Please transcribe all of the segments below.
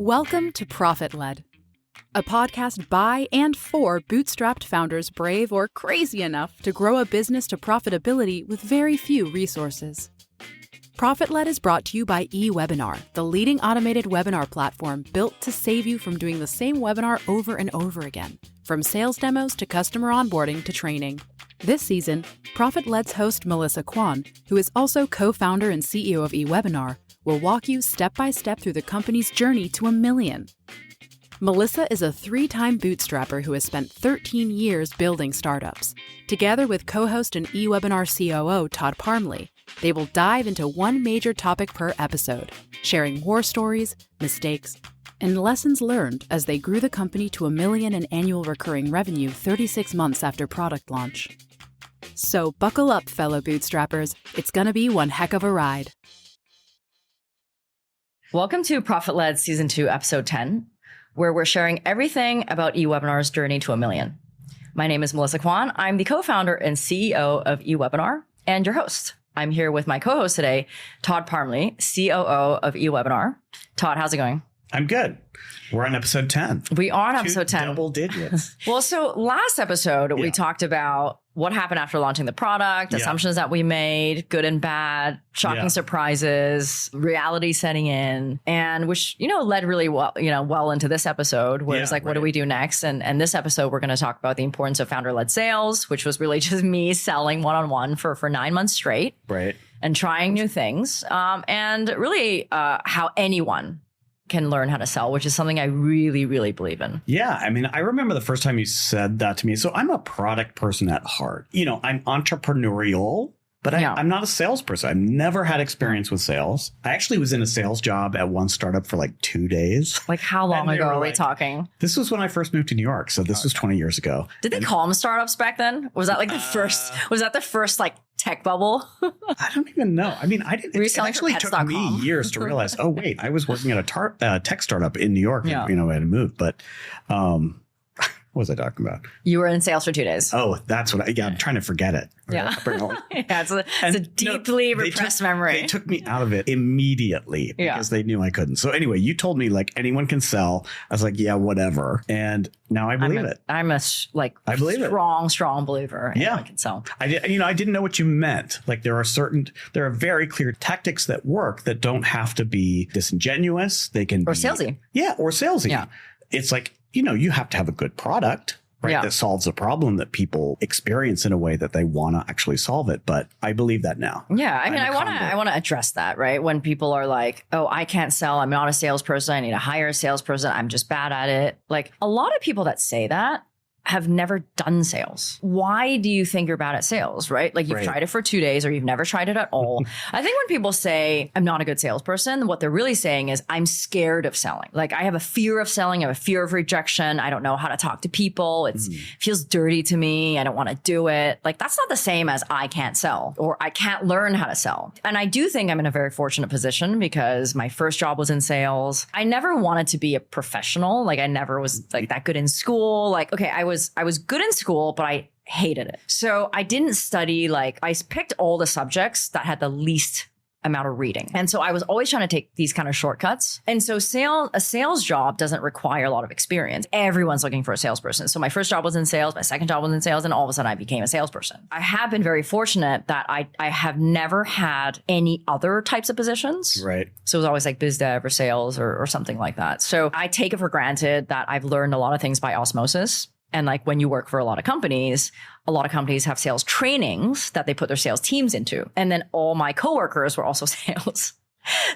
Welcome to Profit Led, a podcast by and for bootstrapped founders brave or crazy enough to grow a business to profitability with very few resources. Profit Led is brought to you by eWebinar, the leading automated webinar platform built to save you from doing the same webinar over and over again, from sales demos to customer onboarding to training. This season, Profit Led's host Melissa Kwan, who is also co-founder and CEO of eWebinar, will walk you step by step through the company's journey to $1 million. Melissa is a 3-time bootstrapper who has spent 13 years building startups. Together with co-host and eWebinar COO Todd Parmley, they will dive into one major topic per episode, sharing war stories, mistakes, and lessons learned as they grew the company to $1 million in annual recurring revenue 36 months after product launch. So buckle up, fellow bootstrappers. It's gonna be one heck of a ride. Welcome to Profit Led Season 2, Episode 10, where we're sharing everything about eWebinar's journey to $1 million. My name is Melissa Kwan. I'm the co-founder and CEO of eWebinar and your host. I'm here with my co-host today, Todd Parmley, COO of eWebinar. Todd, how's it going? I'm good. We're on episode 10. We are on episode 10. Double digits. Well, so last episode, we talked about what happened after launching the product, assumptions that we made, good and bad, shocking surprises, reality setting in, and which, led really well into this episode where it's like, what do we do next? And this episode, we're going to talk about the importance of founder-led sales, which was really just me selling one-on-one for 9 months straight. Right. And trying new things. And really how anyone can learn how to sell, which is something I really, really believe in. Yeah. I mean, I remember the first time you said that to me. So I'm a product person at heart. I'm entrepreneurial, but I'm not a salesperson. I've never had experience with sales. I actually was in a sales job at one startup for like 2 days. Like how long ago are we talking? This was when I first moved to New York. So this was 20 years ago. Did they call them startups back then? Was that like the first, was that the first like tech bubble? I don't even know. I mean, it actually took me years to realize, oh, wait, I was working at a tech startup in New York. I had to move. But what was I talking about? You were in sales for 2 days. Oh, that's what I'm trying to forget it. Yeah. It's a deeply repressed memory. They took me out of it immediatly because they knew I couldn't. So anyway, you told me like anyone can sell. I was like, yeah, whatever. And now I believe it. I'm a strong believer. Anyone can sell. I didn't know what you meant. Like there are very clear tactics that work that don't have to be disingenuous. They can be salesy. Yeah. Or salesy. Yeah. It's like, you have to have a good product, right? That solves a problem that people experience in a way that they want to actually solve it. But I believe that now. Yeah. I mean, I want to address that, right? When people are like, oh, I can't sell. I'm not a salesperson. I need to hire a salesperson. I'm just bad at it. Like a lot of people that say that have never done sales. Why do you think you're bad at sales, right? Like you've tried it for 2 days or you've never tried it at all. I think when people say I'm not a good salesperson, what they're really saying is I'm scared of selling. Like I have a fear of selling. I have a fear of rejection. I don't know how to talk to people. It feels dirty to me. I don't want to do it. Like that's not the same as I can't sell or I can't learn how to sell. And I do think I'm in a very fortunate position because my first job was in sales. I never wanted to be a professional. Like I never was like that good in school. Like, okay, I was good in school, but I hated it. So I didn't study, I picked all the subjects that had the least amount of reading. And so I was always trying to take these kind of shortcuts. And so a sales job doesn't require a lot of experience. Everyone's looking for a salesperson. So my first job was in sales, my second job was in sales, and all of a sudden I became a salesperson. I have been very fortunate that I have never had any other types of positions. Right. So it was always like biz dev or sales or something like that. So I take it for granted that I've learned a lot of things by osmosis. And like when you work for a lot of companies have sales trainings that they put their sales teams into. And then all my coworkers were also sales.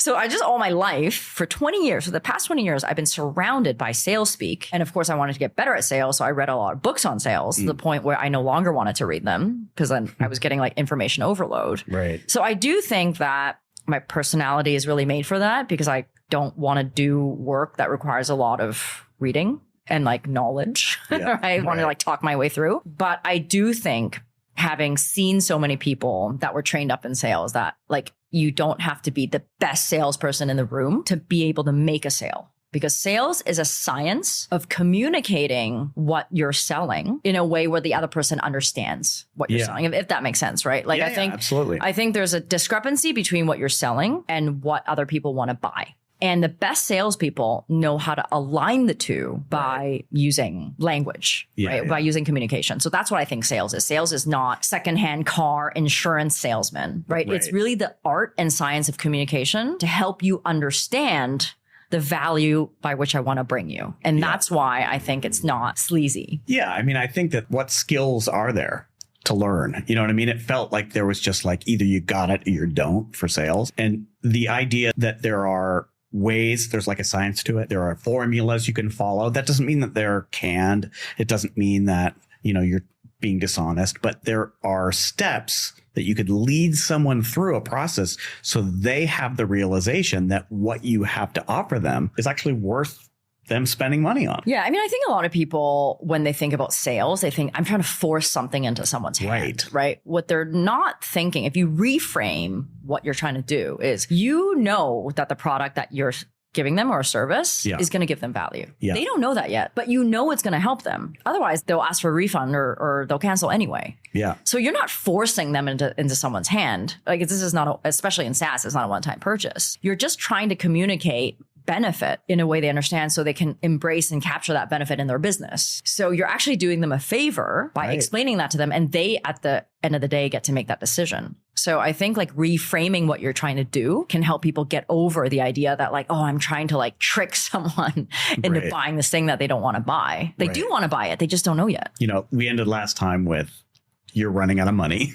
So all my life for 20 years, for the past 20 years, I've been surrounded by sales speak. And of course, I wanted to get better at sales. So I read a lot of books on sales to the point where I no longer wanted to read them because then I was getting like information overload. Right. So I do think that my personality is really made for that because I don't want to do work that requires a lot of reading and like knowledge. I want to like talk my way through. But I do think having seen so many people that were trained up in sales that like you don't have to be the best salesperson in the room to be able to make a sale. Because sales is a science of communicating what you're selling in a way where the other person understands what you're selling, if that makes sense, right? Like I think absolutely. I think there's a discrepancy between what you're selling and what other people want to buy. And the best salespeople know how to align the two by using language, right? By using communication. So that's what I think sales is. Sales is not secondhand car insurance salesman, right? It's really the art and science of communication to help you understand the value by which I want to bring you. And that's why I think it's not sleazy. Yeah. I mean, I think that what skills are there to learn? You know what I mean? It felt like there was just like either you got it or you don't for sales. And the idea that there are ways, there's like a science to it. There are formulas you can follow. That doesn't mean that they're canned. It doesn't mean that, you're being dishonest, but there are steps that you could lead someone through a process so they have the realization that what you have to offer them is actually worth them spending money on. Yeah. I mean, I think a lot of people, when they think about sales, they think I'm trying to force something into someone's hand, right? What they're not thinking, if you reframe what you're trying to do is, that the product that you're giving them or a service is going to give them value. Yeah. They don't know that yet, but it's going to help them. Otherwise, they'll ask for a refund or they'll cancel anyway. Yeah. So you're not forcing them into someone's hand. Like this is not, especially in SaaS, it's not a one-time purchase. You're just trying to communicate benefit in a way they understand so they can embrace and capture that benefit in their business. So you're actually doing them a favor by explaining that to them, and they at the end of the day get to make that decision. So I think like reframing what you're trying to do can help people get over the idea that like, oh, I'm trying to like trick someone into buying this thing that they don't want to buy. They do want to buy it. They just don't know yet. We ended last time with you're running out of money.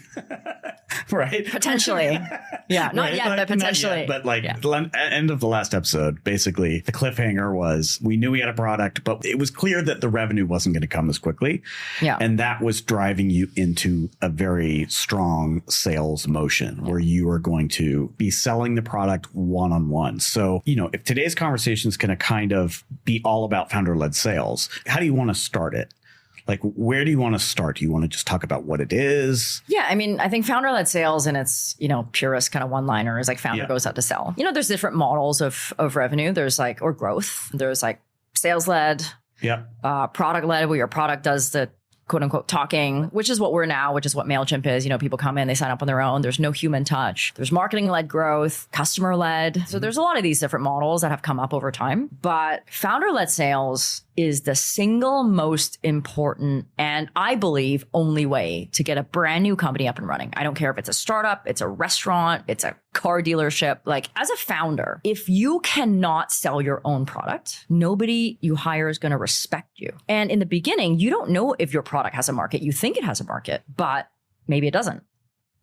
Right? Potentially. Yeah. Not yet, but potentially. But the end of the last episode, basically, the cliffhanger was we knew we had a product, but it was clear that the revenue wasn't going to come as quickly. Yeah. And that was driving you into a very strong sales motion where you are going to be selling the product one-on-one. So, if today's conversation is going to kind of be all about founder-led sales, how do you want to start it? Like, where do you want to start? Do you want to just talk about what it is? Yeah. I mean, I think founder-led sales and its, purest kind of one-liner is like founder goes out to sell. There's different models of revenue. There's like, or growth. There's like sales-led, product-led, where your product does the quote unquote talking, which is what we're now, which is what MailChimp is. People come in, they sign up on their own. There's no human touch. There's marketing-led growth, customer-led. So there's a lot of these different models that have come up over time. But founder-led sales is the single most important and I believe only way to get a brand new company up and running. I don't care if it's a startup, it's a restaurant, it's a car dealership. Like as a founder, if you cannot sell your own product, nobody you hire is going to respect you. And in the beginning, you don't know if your product has a market. You think it has a market, but maybe it doesn't.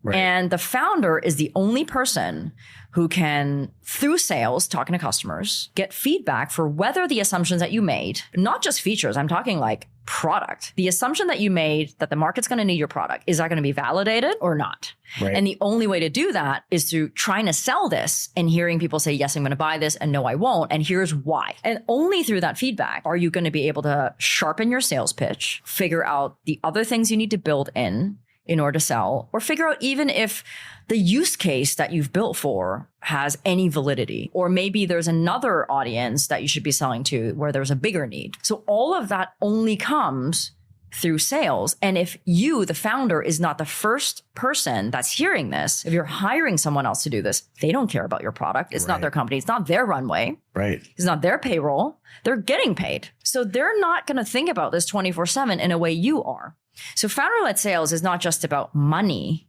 Right. And the founder is the only person who can, through sales, talking to customers, get feedback for whether the assumptions that you made, not just features, I'm talking like product, the assumption that you made that the market's going to need your product, is that going to be validated or not? Right. And the only way to do that is through trying to sell this and hearing people say, yes, I'm going to buy this, and no, I won't. And here's why. And only through that feedback are you going to be able to sharpen your sales pitch, figure out the other things you need to build in order to sell, or figure out even if the use case that you've built for has any validity, or maybe there's another audience that you should be selling to where there's a bigger need. So all of that only comes through sales. And if you, the founder, is not the first person that's hearing this, if you're hiring someone else to do this, they don't care about your product. It's not their company. It's not their runway. Right. It's not their payroll. They're getting paid. So they're not going to think about this 24/7 in a way you are. So founder-led sales is not just about money.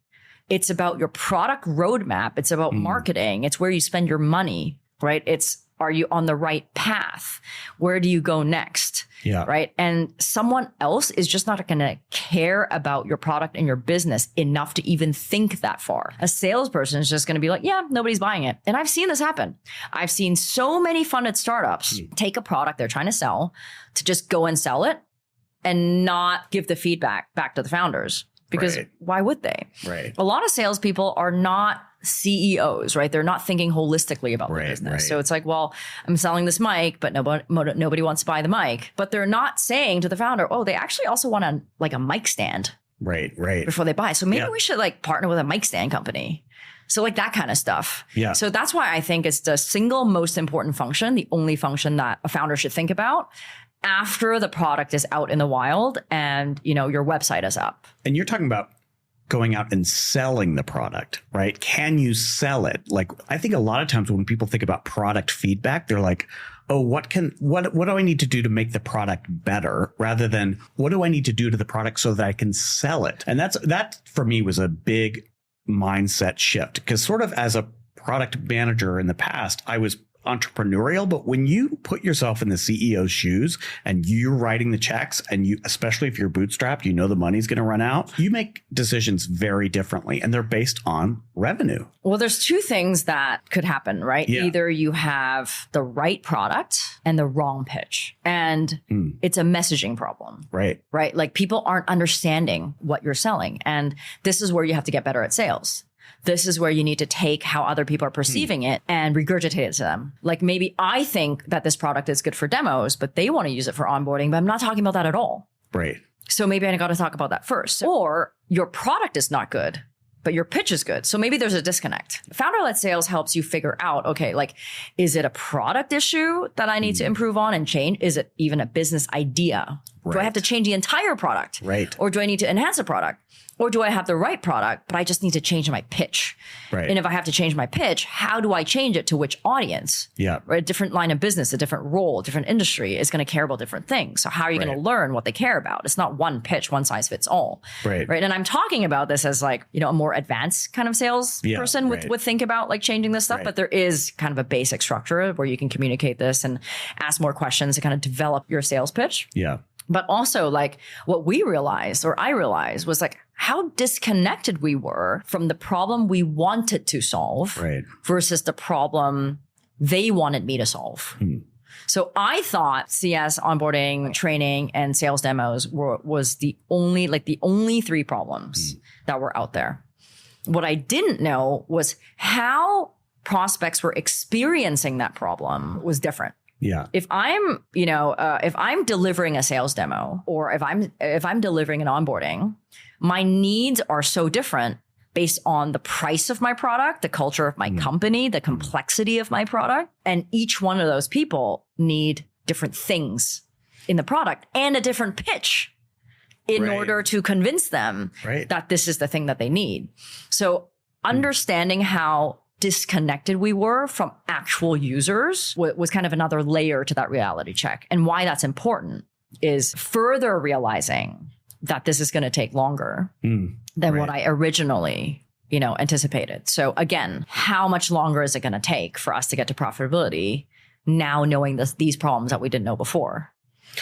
It's about your product roadmap. It's about marketing. It's where you spend your money, right? It's, are you on the right path? Where do you go next? Yeah. Right. And someone else is just not going to care about your product and your business enough to even think that far. A salesperson is just going to be like, yeah, nobody's buying it. And I've seen this happen. I've seen so many funded startups take a product they're trying to sell to just go and sell it and not give the feedback back to the founders. Because why would they? Right. A lot of salespeople are not CEOs, right? They're not thinking holistically about the business. Right. So it's like, well, I'm selling this mic, but nobody wants to buy the mic. But they're not saying to the founder, oh, they actually also want a mic stand. Right. Before they buy. So maybe we should partner with a mic stand company. So that kind of stuff. Yeah. So that's why I think it's the single most important function, the only function that a founder should think about after the product is out in the wild and, your website is up. And you're talking about going out and selling the product, right? Can you sell it? Like, I think a lot of times when people think about product feedback, they're like, oh, what do I need to do to make the product better, rather than what do I need to do to the product so that I can sell it? And that for me was a big mindset shift, because sort of as a product manager in the past, I was entrepreneurial, but when you put yourself in the CEO's shoes and you're writing the checks, and you, especially if you're bootstrapped, you know the money's going to run out, you make decisions very differently, and they're based on revenue. Well, there's two things that could happen, right? Yeah. Either you have the right product and the wrong pitch, and it's a messaging problem. Right. Right? Like, people aren't understanding what you're selling, and this is where you have to get better at sales. This is where you need to take how other people are perceiving it and regurgitate it to them. Like, maybe I think that this product is good for demos, but they want to use it for onboarding, but I'm not talking about that at all. Right. So maybe I got to talk about that first. Or your product is not good, but your pitch is good. So maybe there's a disconnect. Founder-led sales helps you figure out, okay, like, is it a product issue that I need to improve on and change? Is it even a business idea? Right. Do I have to change the entire product? Right. Or do I need to enhance the product? Or do I have the right product, but I just need to change my pitch? Right. And if I have to change my pitch, how do I change it to which audience? Yeah. Right? A different line of business, a different role, a different industry is going to care about different things. So how are you going to learn what they care about? It's not one pitch, one size fits all. Right. Right. And I'm talking about this as like, a more advanced kind of sales person would think about like changing this stuff. Right. But there is kind of a basic structure where you can communicate this and ask more questions to kind of develop your sales pitch. Yeah. But also, like, what we realized, or I realized, was like how disconnected we were from the problem we wanted to solve versus the problem they wanted me to solve. So I thought CS onboarding, training, and sales demos was the only three problems that were out there. What I didn't know was how prospects were experiencing that problem was different. Yeah. If I'm, if I'm delivering a sales demo, or if I'm delivering an onboarding, my needs are so different based on the price of my product, the culture of my company, the complexity of my product. And each one of those people need different things in the product and a different pitch in order to convince them that this is the thing that they need. So understanding how disconnected we were from actual users was kind of another layer to that reality check. And why that's important is further realizing that this is going to take longer than what I originally, anticipated. So again, how much longer is it going to take for us to get to profitability now, knowing these problems that we didn't know before?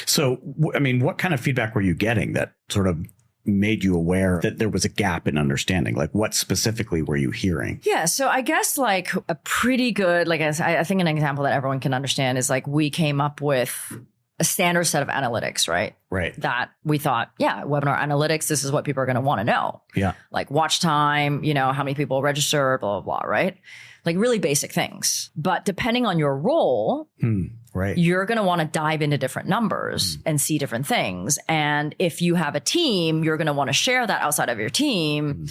So, I mean, what kind of feedback were you getting that sort of made you aware that there was a gap in understanding? Like, what specifically were you hearing? Yeah. So I guess like a pretty good, like, I think an example that everyone can understand is like, we came up with a standard set of analytics, right? Right. That we thought, webinar analytics, this is what people are going to want to know. Yeah. Like watch time, how many people register, blah, blah, blah, right? Like really basic things. But depending on your role, you're going to want to dive into different numbers and see different things. And if you have a team, you're going to want to share that outside of your team.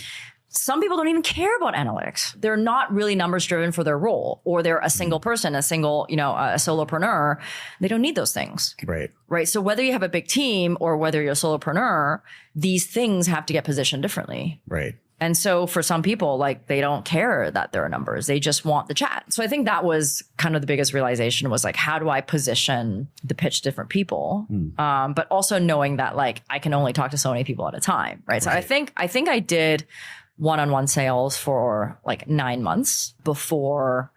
Some people don't even care about analytics. They're not really numbers driven for their role, or they're a single person, a solopreneur. They don't need those things. Right. So whether you have a big team or whether you're a solopreneur, these things have to get positioned differently. Right. And so for some people, like, they don't care that there are numbers. They just want the chat. So I think that was kind of the biggest realization, was like, how do I position the pitch to different people? But also knowing that like I can only talk to so many people at a time. Right. So I think I did one-on-one sales for like 9 months before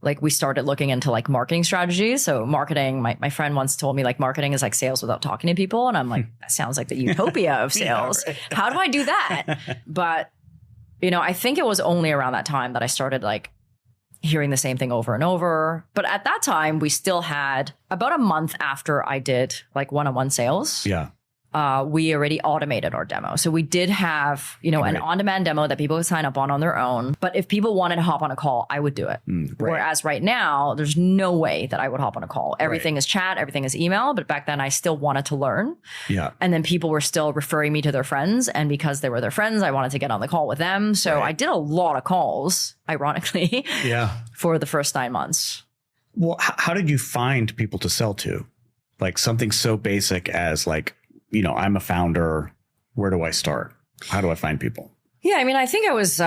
like we started looking into like marketing strategies. So marketing, my friend once told me like marketing is like sales without talking to people. And I'm like, that sounds like the utopia of sales. How do I do that? But, I think it was only around that time that I started like hearing the same thing over and over. But at that time, we still had about a month after I did like one-on-one sales. Yeah. We already automated our demo. So we did have, an on-demand demo that people could sign up on their own. But if people wanted to hop on a call, I would do it. Whereas right now, there's no way that I would hop on a call. Everything is chat, everything is email. But back then I still wanted to learn. Yeah. And then people were still referring me to their friends. And because they were their friends, I wanted to get on the call with them. So I did a lot of calls, ironically, for the first 9 months. Well, how did you find people to sell to? Like something so basic as like, I'm a founder. Where do I start? How do I find people? Yeah, I mean, I think I was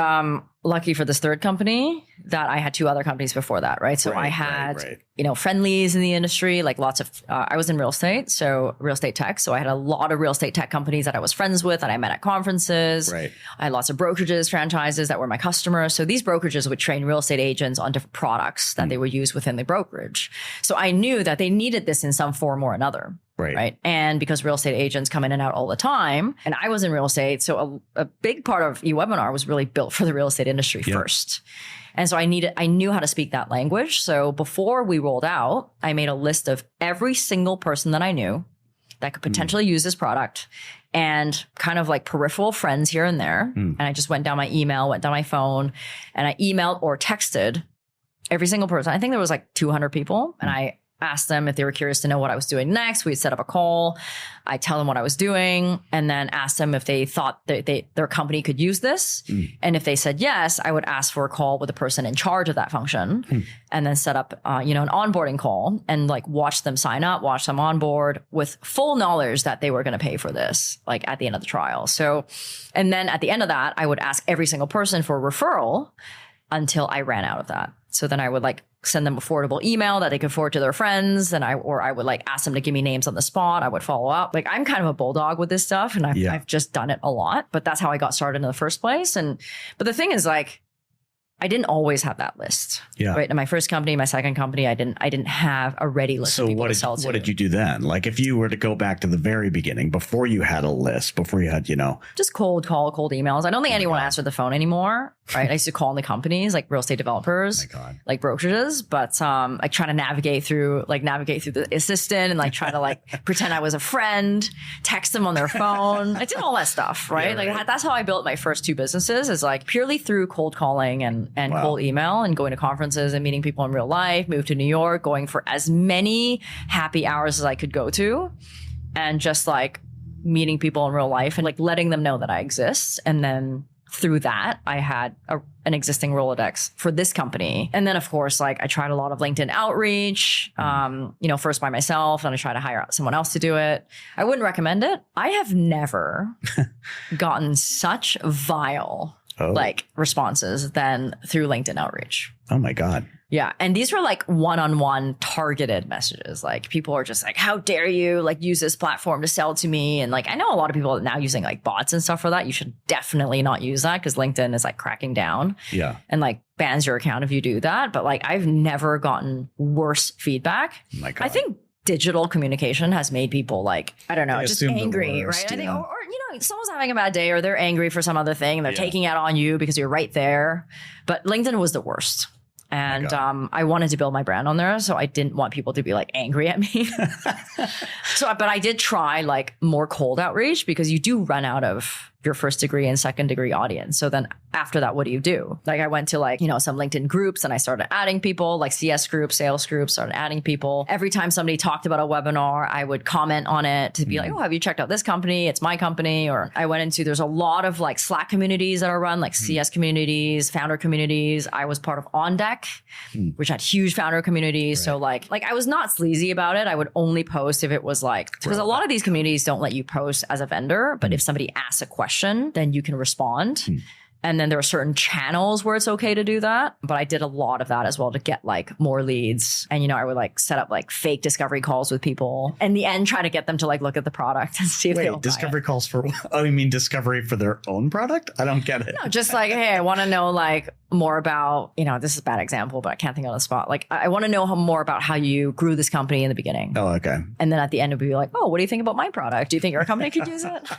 lucky for this third company that I had two other companies before that, right? So I had, friendlies in the industry, like lots of, I was in real estate, so real estate tech. So I had a lot of real estate tech companies that I was friends with and I met at conferences. Right. I had lots of brokerages, franchises that were my customers. So these brokerages would train real estate agents on different products that they would use within the brokerage. So I knew that they needed this in some form or another. Right. And because real estate agents come in and out all the time, and I was in real estate, so a big part of eWebinar was really built for the real estate industry first. And so I knew how to speak that language. So before we rolled out, I made a list of every single person that I knew that could potentially use this product and kind of like peripheral friends here and there. And I just went down my email, went down my phone, and I emailed or texted every single person. I think there was like 200 people. And I asked them if they were curious to know what I was doing next. We'd set up a call. I tell them what I was doing and then ask them if they thought that their company could use this. And if they said yes, I would ask for a call with the person in charge of that function and then set up, an onboarding call and like watch them sign up, watch them onboard with full knowledge that they were going to pay for this, like at the end of the trial. So, and then at the end of that, I would ask every single person for a referral until I ran out of that. So then I would like send them a forwardable email that they could forward to their friends. And I would like ask them to give me names on the spot. I would follow up. Like I'm kind of a bulldog with this stuff and I've just done it a lot, but that's how I got started in the first place. But the thing is like, I didn't always have that list. Yeah. Right. In my first company, my second company, I didn't have a ready list of people to sell to. So what did you do then? Like if you were to go back to the very beginning, before you had a list, before you had, just cold call, cold emails. I don't think anyone answered the phone anymore. Right. I used to call in the companies like real estate developers, like brokerages, but like trying to navigate through the assistant and like try to like pretend I was a friend, text them on their phone. I did all that stuff. Right. Like that's how I built my first two businesses is like purely through cold calling and cold email and going to conferences and meeting people in real life, moved to New York, going for as many happy hours as I could go to and just like meeting people in real life and like letting them know that I exist. And then through that, I had an existing Rolodex for this company. And then, of course, like I tried a lot of LinkedIn outreach, first by myself, and I tried to hire someone else to do it. I wouldn't recommend it. I have never gotten such vile responses than through LinkedIn outreach. Oh my God. Yeah. And these were like one-on-one targeted messages. Like people are just like, how dare you like use this platform to sell to me? And like, I know a lot of people are now using like bots and stuff for that. You should definitely not use that because LinkedIn is like cracking down. Yeah. And like bans your account if you do that. But like, I've never gotten worse feedback. Oh my God. I think digital communication has made people like, I don't know, just angry, right? I think, or someone's having a bad day or they're angry for some other thing and they're taking it on you because you're right there. But LinkedIn was the worst. And I wanted to build my brand on there. So I didn't want people to be like angry at me. But I did try like more cold outreach because you do run out of your first degree and second degree audience. So then after that, what do you do? Like I went to like, some LinkedIn groups and I started adding people like CS groups, sales groups, started adding people. Every time somebody talked about a webinar, I would comment on it to be like, oh, have you checked out this company? It's my company. Or I went into, there's a lot of like Slack communities that are run, like CS communities, founder communities. I was part of On Deck, which had huge founder communities. Right. So like I was not sleazy about it. I would only post if it was like, because a lot of these communities don't let you post as a vendor, but if somebody asks a question, then you can respond. And then there are certain channels where it's okay to do that. But I did a lot of that as well to get like more leads. And, I would like set up like fake discovery calls with people. In the end, try to get them to like look at the product and see if they'll discovery buy it. Calls for what? Oh, you mean discovery for their own product? I don't get it. No, just like, hey, I want to know like more about, this is a bad example, but I can't think on the spot. Like I want to know more about how you grew this company in the beginning. Oh, okay. And then at the end, it would be like, oh, what do you think about my product? Do you think your company could use it?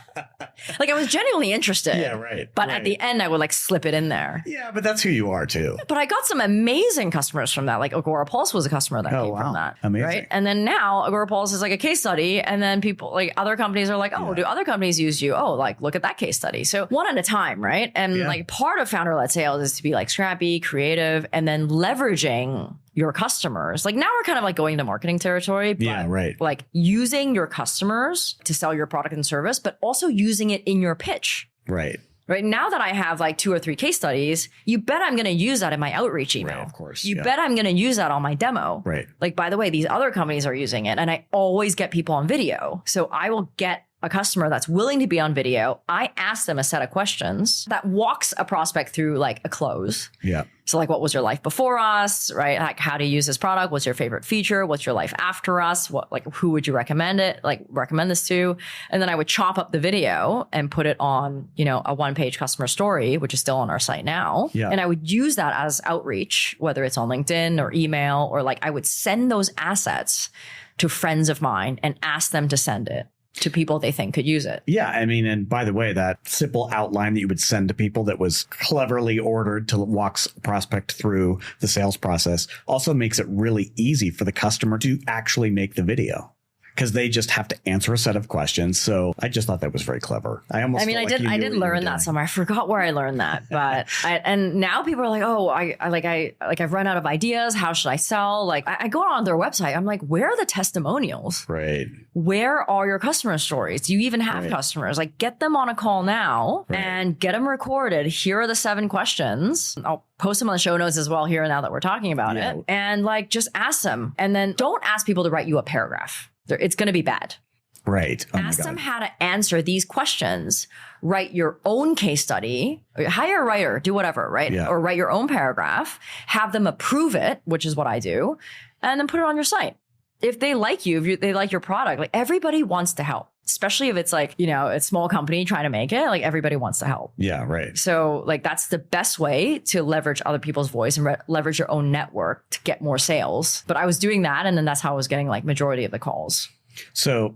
Like I was genuinely interested. Yeah, right. But at the end, I would like slip it in there. Yeah, but that's who you are too. But I got some amazing customers from that. Like Agora Pulse was a customer that came from that. Amazing. Right. And then now Agora Pulse is like a case study. And then people like other companies are like, oh, do other companies use you? Oh, like look at that case study. So one at a time, right? And like part of founder-led sales is to be like scrappy, creative, and then leveraging your customers. Like now we're kind of like going to marketing territory, but like using your customers to sell your product and service, but also using it in your pitch. Right. Right now that I have like 2 or 3 case studies, you bet I'm going to use that in my outreach email. Right, of course. You bet I'm going to use that on my demo. Right. Like, by the way, these other companies are using it and I always get people on video. So I will get a customer that's willing to be on video, I ask them a set of questions that walks a prospect through like a close. Yeah. So like, what was your life before us, right? Like, how do you use this product? What's your favorite feature? What's your life after us? Who would you recommend this to? And then I would chop up the video and put it on, a 1-page customer story, which is still on our site now. Yeah. And I would use that as outreach, whether it's on LinkedIn or email, or like I would send those assets to friends of mine and ask them to send it to people they think could use it. Yeah. I mean, and by the way, that simple outline that you would send to people that was cleverly ordered to walk a prospect through the sales process also makes it really easy for the customer to actually make the video, because they just have to answer a set of questions. So I just thought that was very clever. I did learn that somewhere. I forgot where I learned that, but and now people are like, oh, I've run out of ideas. How should I sell? Like I go on their website. I'm like, where are the testimonials? Right. Where are your customer stories? Do you even have customers? Like, get them on a call now and get them recorded. Here are the 7 questions. I'll post them on the show notes as well here now that we're talking about it. And like, just ask them. And then don't ask people to write you a paragraph. It's going to be bad. Right. Ask them how to answer these questions. Write your own case study. Hire a writer. Do whatever, right? Yeah. Or write your own paragraph. Have them approve it, which is what I do. And then put it on your site. If they like you, if they like your product, like everybody wants to help. Especially if it's like, a small company trying to make it, like everybody wants to help. Yeah, right. So like that's the best way to leverage other people's voice and leverage your own network to get more sales. But I was doing that, and then that's how I was getting like majority of the calls. So,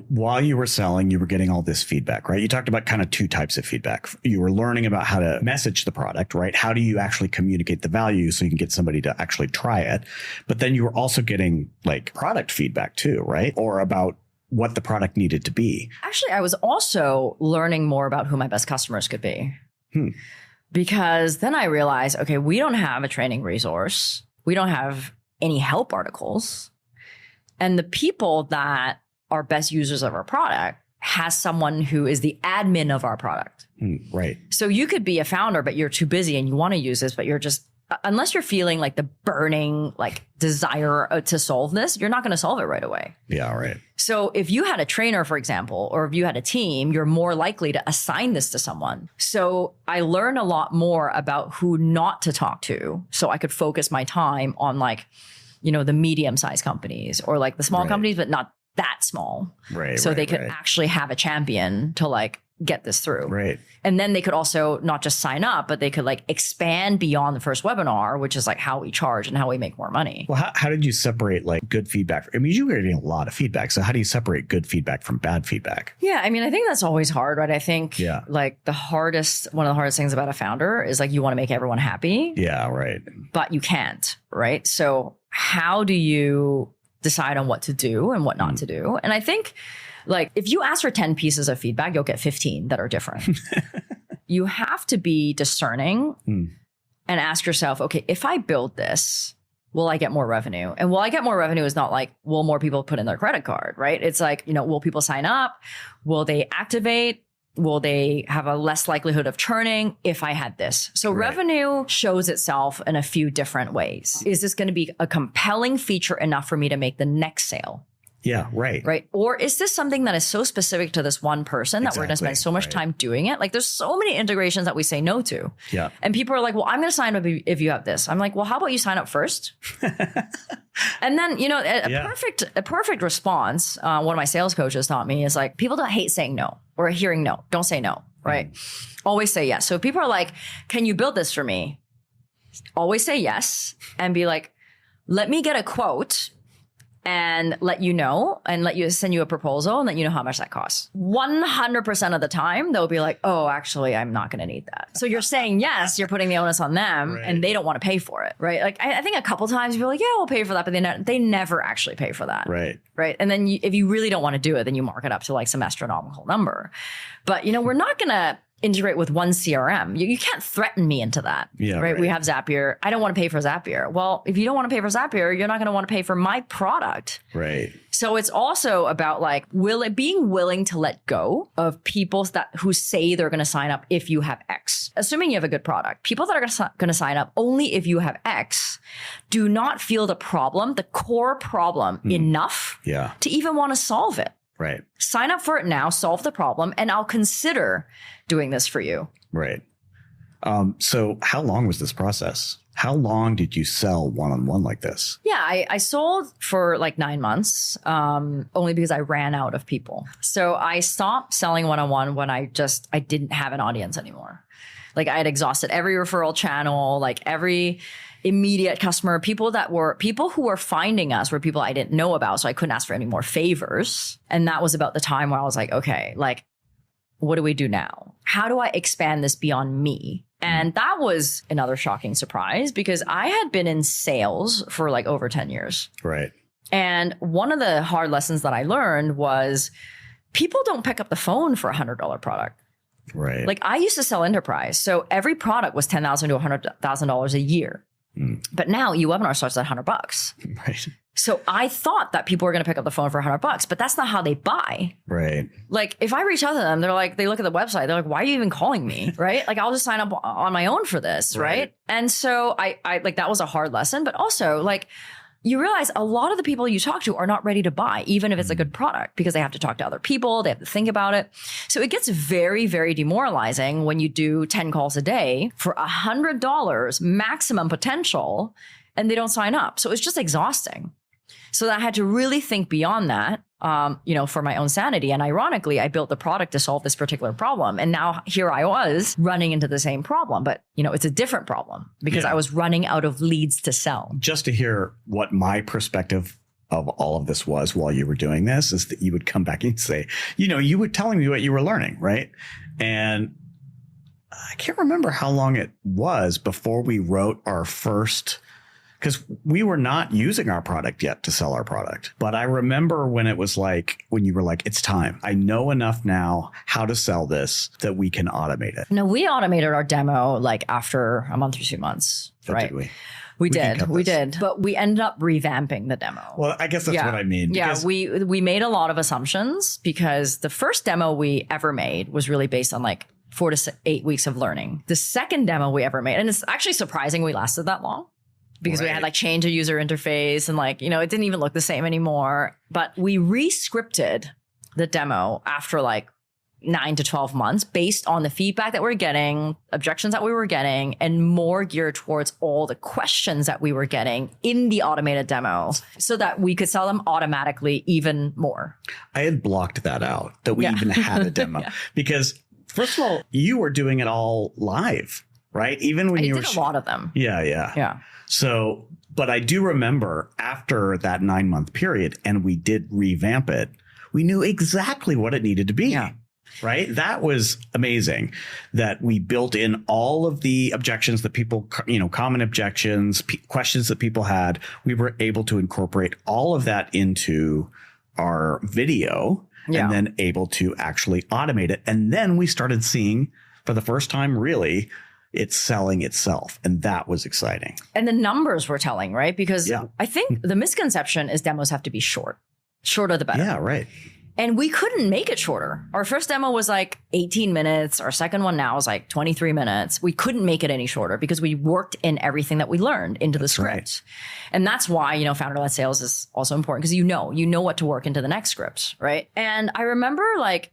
while you were selling, you were getting all this feedback, right? You talked about kind of 2 types of feedback. You were learning about how to message the product, right? How do you actually communicate the value so you can get somebody to actually try it? But then you were also getting like product feedback too, right? Or about what the product needed to be. Actually, I was also learning more about who my best customers could be. Because then I realized, okay, we don't have a training resource. We don't have any help articles. And the people that are best users of our product has someone who is the admin of our product. Right. So you could be a founder, but you're too busy and you want to use this, but you're just, unless you're feeling like the burning like desire to solve this, you're not going to solve it right away. Yeah, right. So if you had a trainer, for example, or if you had a team, you're more likely to assign this to someone. So I learned a lot more about who not to talk to, so I could focus my time on like, the medium-sized companies or like the small companies, but not that small. Right. So they could actually have a champion to like get this through. Right. And then they could also not just sign up, but they could like expand beyond the first webinar, which is like how we charge and how we make more money. Well, how did you separate like good feedback? I mean, you were getting a lot of feedback. So how do you separate good feedback from bad feedback? Yeah. I mean, I think that's always hard, right? I think like one of the hardest things about a founder is like you want to make everyone happy. Yeah, right. But you can't, right? So how do you decide on what to do and what not to do? And I think like if you ask for 10 pieces of feedback, you'll get 15 that are different. You have to be discerning and ask yourself, okay, if I build this, will I get more revenue? And will I get more revenue is not like, will more people put in their credit card, right? It's like, will people sign up? Will they activate? Will they have a less likelihood of churning if I had this? So revenue shows itself in a few different ways. Is this going to be a compelling feature enough for me to make the next sale? Yeah, right. Right. Or is this something that is so specific to this one person that we're going to spend so much time doing it? Like there's so many integrations that we say no to. Yeah. And people are like, well, I'm going to sign up if you have this. I'm like, well, how about you sign up first? And then, a perfect response, one of my sales coaches taught me is like, people don't hate saying no or hearing no. Don't say no, right? Always say yes. So if people are like, can you build this for me? Always say yes and be like, let me get a quote and let you know and send you a proposal and let you know how much that costs. 100% of the time, they'll be like, oh, actually, I'm not going to need that. So you're saying yes, you're putting the onus on them and they don't want to pay for it, right? Like I think a couple times you're like, yeah, we'll pay for that, but they never actually pay for that. Right. Right. And then if you really don't want to do it, then you mark it up to like some astronomical number. But, we're not going to integrate with one CRM. You can't threaten me into that. Yeah, right? We have Zapier. I don't want to pay for Zapier. Well, if you don't want to pay for Zapier, you're not going to want to pay for my product. Right. So it's also about like being willing to let go of people who say they're going to sign up if you have X. Assuming you have a good product, people that are going to sign up only if you have X do not feel the core problem enough to even want to solve it. Right. Sign up for it now, solve the problem, and I'll consider doing this for you. Right. So how long was this process? How long did you sell one-on-one like this? Yeah, I sold for like 9 months, only because I ran out of people. So I stopped selling one-on-one when I didn't have an audience anymore. Like I had exhausted every referral channel, like every immediate customer, people who were finding us were people I didn't know about. So I couldn't ask for any more favors. And that was about the time where I was like, okay, like, what do we do now? How do I expand this beyond me? And that was another shocking surprise because I had been in sales for like over 10 years. Right. And one of the hard lessons that I learned was people don't pick up the phone for $100 product. Right. Like I used to sell enterprise. So every product was $10,000 to $100,000 a year. But now eWebinar starts at $100. Right. So I thought that people were going to pick up the phone for $100, but that's not how they buy. Right. Like if I reach out to them, they're like, they look at the website, they're like, why are you even calling me? Right. Like I'll just sign up on my own for this. Right. And so I like, that was a hard lesson, but also like, you realize a lot of the people you talk to are not ready to buy, even if it's a good product, because they have to talk to other people. They have to think about it. So it gets very, very demoralizing when you do 10 calls a day for $100 maximum potential and they don't sign up. So it's just exhausting. So I had to really think beyond that, for my own sanity. And ironically, I built the product to solve this particular problem. And now here I was running into the same problem, but it's a different problem because I was running out of leads to sell. Just to hear what my perspective of all of this was while you were doing this is that you would come back and say, you were telling me what you were learning, right? And I can't remember how long it was before we wrote our first, because we were not using our product yet to sell our product. But I remember when it was like, when you were like, it's time. I know enough now how to sell this that we can automate it. No, we automated our demo like after a month or 2 months, right? Did we? We did. But we ended up revamping the demo. Well, I guess that's what I mean. Yeah, we made a lot of assumptions because the first demo we ever made was really based on like 4 to 8 weeks of learning. The second demo we ever made, and it's actually surprising we lasted that long. Because we had like change a user interface and like, it didn't even look the same anymore. But we re-scripted the demo after like 9 to 12 months based on the feedback that we're getting, objections that we were getting, and more geared towards all the questions that we were getting in the automated demo so that we could sell them automatically even more. I had blocked that out, that we even had a demo. Because first of all, you were doing it all live, right? Even when you were a lot of them. Yeah. So, but I do remember after that 9-month period and we did revamp it, we knew exactly what it needed to be. Yeah. Right. That was amazing that we built in all of the objections that people, common objections, questions that people had. We were able to incorporate all of that into our video and then able to actually automate it. And then we started seeing for the first time, really, it's selling itself. And that was exciting. And the numbers were telling, right? Because I think the misconception is demos have to be short. Shorter the better. Yeah, right. And we couldn't make it shorter. Our first demo was like 18 minutes. Our second one now is like 23 minutes. We couldn't make it any shorter because we worked in everything that we learned into the script. Right. And that's why, founder-led sales is also important because you know what to work into the next script, right? And I remember like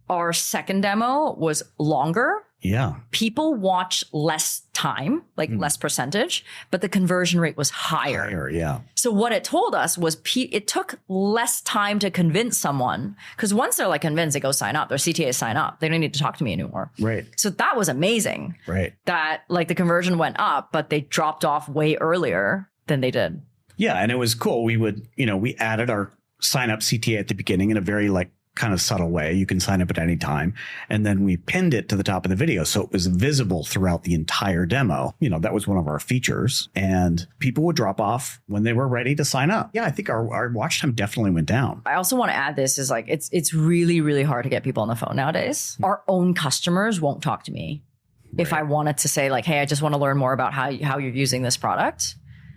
our second demo was longer. Yeah. People watched less time, like less percentage, but the conversion rate was higher. Yeah. So what it told us was it took less time to convince someone because once they're like convinced, they go sign up. Their CTAs sign up. They don't need to talk to me anymore. Right. So that was amazing. Right. That like the conversion went up, but they dropped off way earlier than they did. Yeah. And it was cool. We would, we added our sign up CTA at the beginning in a very like kind of subtle way. You can sign up at any time. And then we pinned it to the top of the video. So it was visible throughout the entire demo. That was one of our features and people would drop off when they were ready to sign up. Yeah. I think our watch time definitely went down. I also want to add this is like, it's really, really hard to get people on the phone nowadays. Our own customers won't talk to me. Right. If I wanted to say like, hey, I just want to learn more about how you're using this product.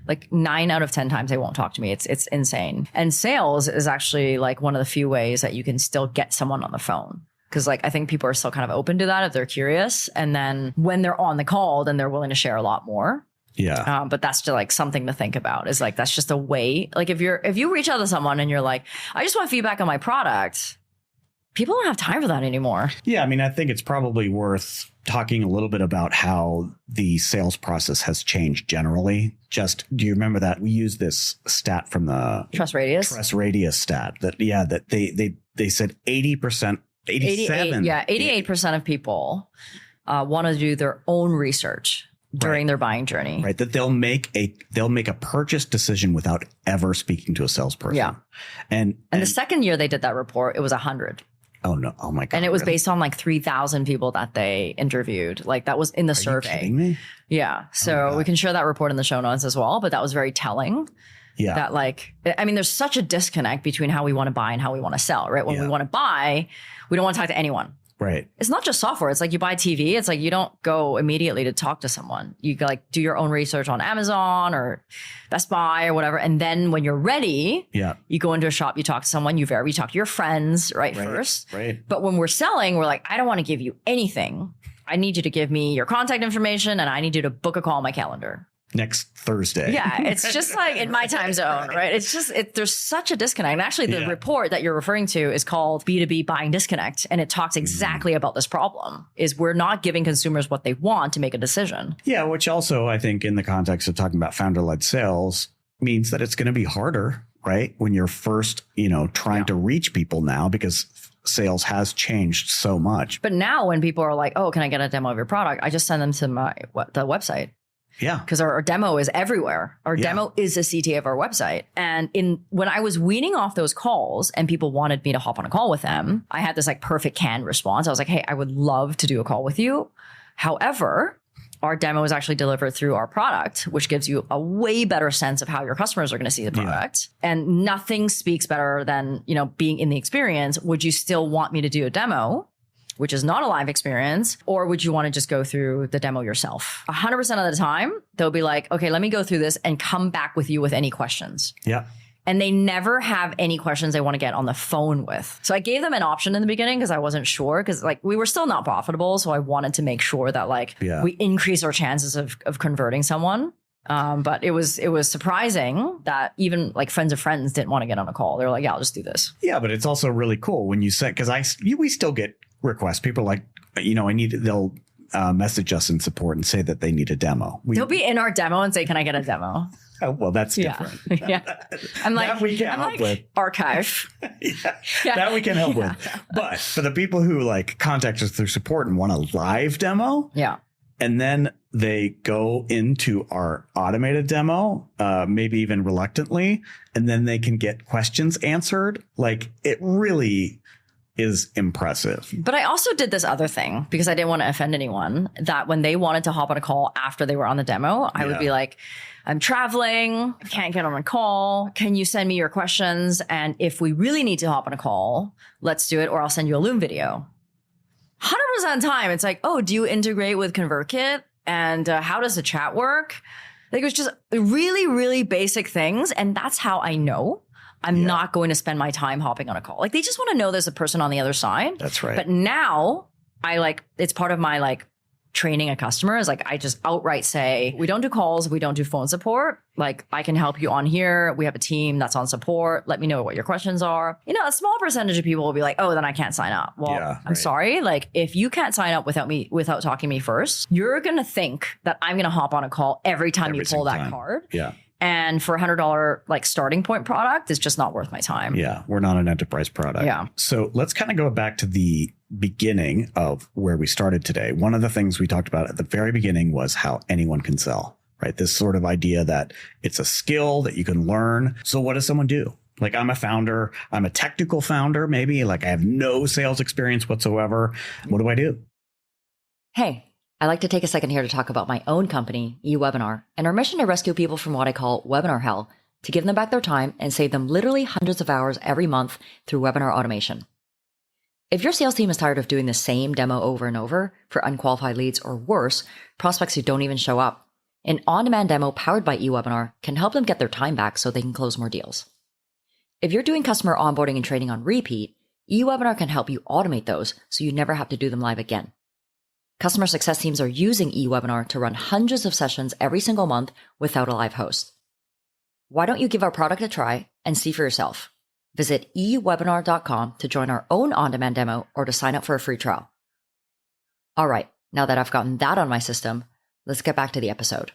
Like 9 out of 10 times they won't talk to me. It's insane. And sales is actually like one of the few ways that you can still get someone on the phone. Because like I think people are still kind of open to that if they're curious. And then when they're on the call, then they're willing to share a lot more. Yeah. But that's just like something to think about, is like, that's just a way. Like if you reach out to someone and you're like, I just want feedback on my product, people don't have time for that anymore. Yeah. I mean, I think it's probably worth talking a little bit about how the sales process has changed generally. Just, do you remember that we used this stat from the Trust Radius stat that they said 80%, 87. 88% of people want to do their own research during their buying journey. Right. That they'll make a purchase decision without ever speaking to a salesperson. Yeah. And the second year they did that report, it was 100. Oh no. Oh my God. And it was based on like 3,000 people that they interviewed. Like that was in the survey. Are you kidding me? Yeah. So we can share that report in the show notes as well. But that was very telling. Yeah. That like, I mean, there's such a disconnect between how we want to buy and how we want to sell, right? When we want to buy, we don't want to talk to anyone. Right. It's not just software. It's like you buy TV. It's like you don't go immediately to talk to someone. You like do your own research on Amazon or Best Buy or whatever. And then when you're ready, you go into a shop, you talk to someone, you talk to your friends, right? First. Right. But when we're selling, we're like, I don't want to give you anything. I need you to give me your contact information and I need you to book a call on my calendar. Next Thursday. Yeah, it's just like in my time zone, right? It's just, there's such a disconnect. And actually the report that you're referring to is called B2B Buying Disconnect. And it talks exactly about this problem, is we're not giving consumers what they want to make a decision. Yeah, which also I think in the context of talking about founder-led sales means that it's going to be harder, right? When you're first, trying to reach people now, because sales has changed so much. But now when people are like, oh, can I get a demo of your product? I just send them to the website. Yeah. Because our demo is everywhere. Our demo is a CTA of our website. And when I was weaning off those calls and people wanted me to hop on a call with them, I had this like perfect canned response. I was like, hey, I would love to do a call with you. However, our demo is actually delivered through our product, which gives you a way better sense of how your customers are going to see the product. And nothing speaks better than, being in the experience. Would you still want me to do a demo, which is not a live experience, or would you want to just go through the demo yourself? 100% of the time, they'll be like, okay, let me go through this and come back with you with any questions. Yeah. And they never have any questions they want to get on the phone with. So I gave them an option in the beginning because I wasn't sure, because like we were still not profitable. So I wanted to make sure that we increase our chances of converting someone. But it was surprising that even like friends of friends didn't want to get on a call. They were like, yeah, I'll just do this. Yeah, but it's also really cool when you say, because we still get requests. People are like, they'll message us in support and say that they need a demo. They'll be in our demo and say, can I get a demo? Oh, well, that's different. I'm like, that we can help with. Archive. That we can help with. But for the people who like contact us through support and want a live demo. Yeah. And then they go into our automated demo, maybe even reluctantly, and then they can get questions answered. Like, it really is impressive. But I also did this other thing because I didn't want to offend anyone, that when they wanted to hop on a call after they were on the demo, I would be like, I'm traveling, can't get on a call. Can you send me your questions? And if we really need to hop on a call, let's do it, or I'll send you a Loom video. 100% of the time, it's like, oh, do you integrate with ConvertKit? And how does the chat work? Like, it was just really, really basic things. And that's how I know I'm not going to spend my time hopping on a call. Like, they just want to know there's a person on the other side. That's right. But now it's part of my training a customer is I just outright say, we don't do calls. We don't do phone support. Like, I can help you on here. We have a team that's on support. Let me know what your questions are. A small percentage of people will be like, oh, then I can't sign up. Well, I'm sorry. Like, if you can't sign up without talking to me first, you're going to think that I'm going to hop on a call every time you pull that card. Yeah. And for $100 starting point product, it's just not worth my time. Yeah. We're not an enterprise product. Yeah. So let's kind of go back to the beginning of where we started today. One of the things we talked about at the very beginning was how anyone can sell, right? This sort of idea that it's a skill that you can learn. So what does someone do? Like, I'm a founder. I'm a technical founder, maybe. Like, I have no sales experience whatsoever. What do I do? Hey. I'd like to take a second here to talk about my own company, eWebinar, and our mission to rescue people from what I call webinar hell, to give them back their time and save them literally hundreds of hours every month through webinar automation. If your sales team is tired of doing the same demo over and over for unqualified leads, or worse, prospects who don't even show up, an on-demand demo powered by eWebinar can help them get their time back so they can close more deals. If you're doing customer onboarding and training on repeat, eWebinar can help you automate those so you never have to do them live again. Customer success teams are using eWebinar to run hundreds of sessions every single month without a live host. Why don't you give our product a try and see for yourself? Visit eWebinar.com to join our own on-demand demo or to sign up for a free trial. All right, now that I've gotten that on my system, let's get back to the episode.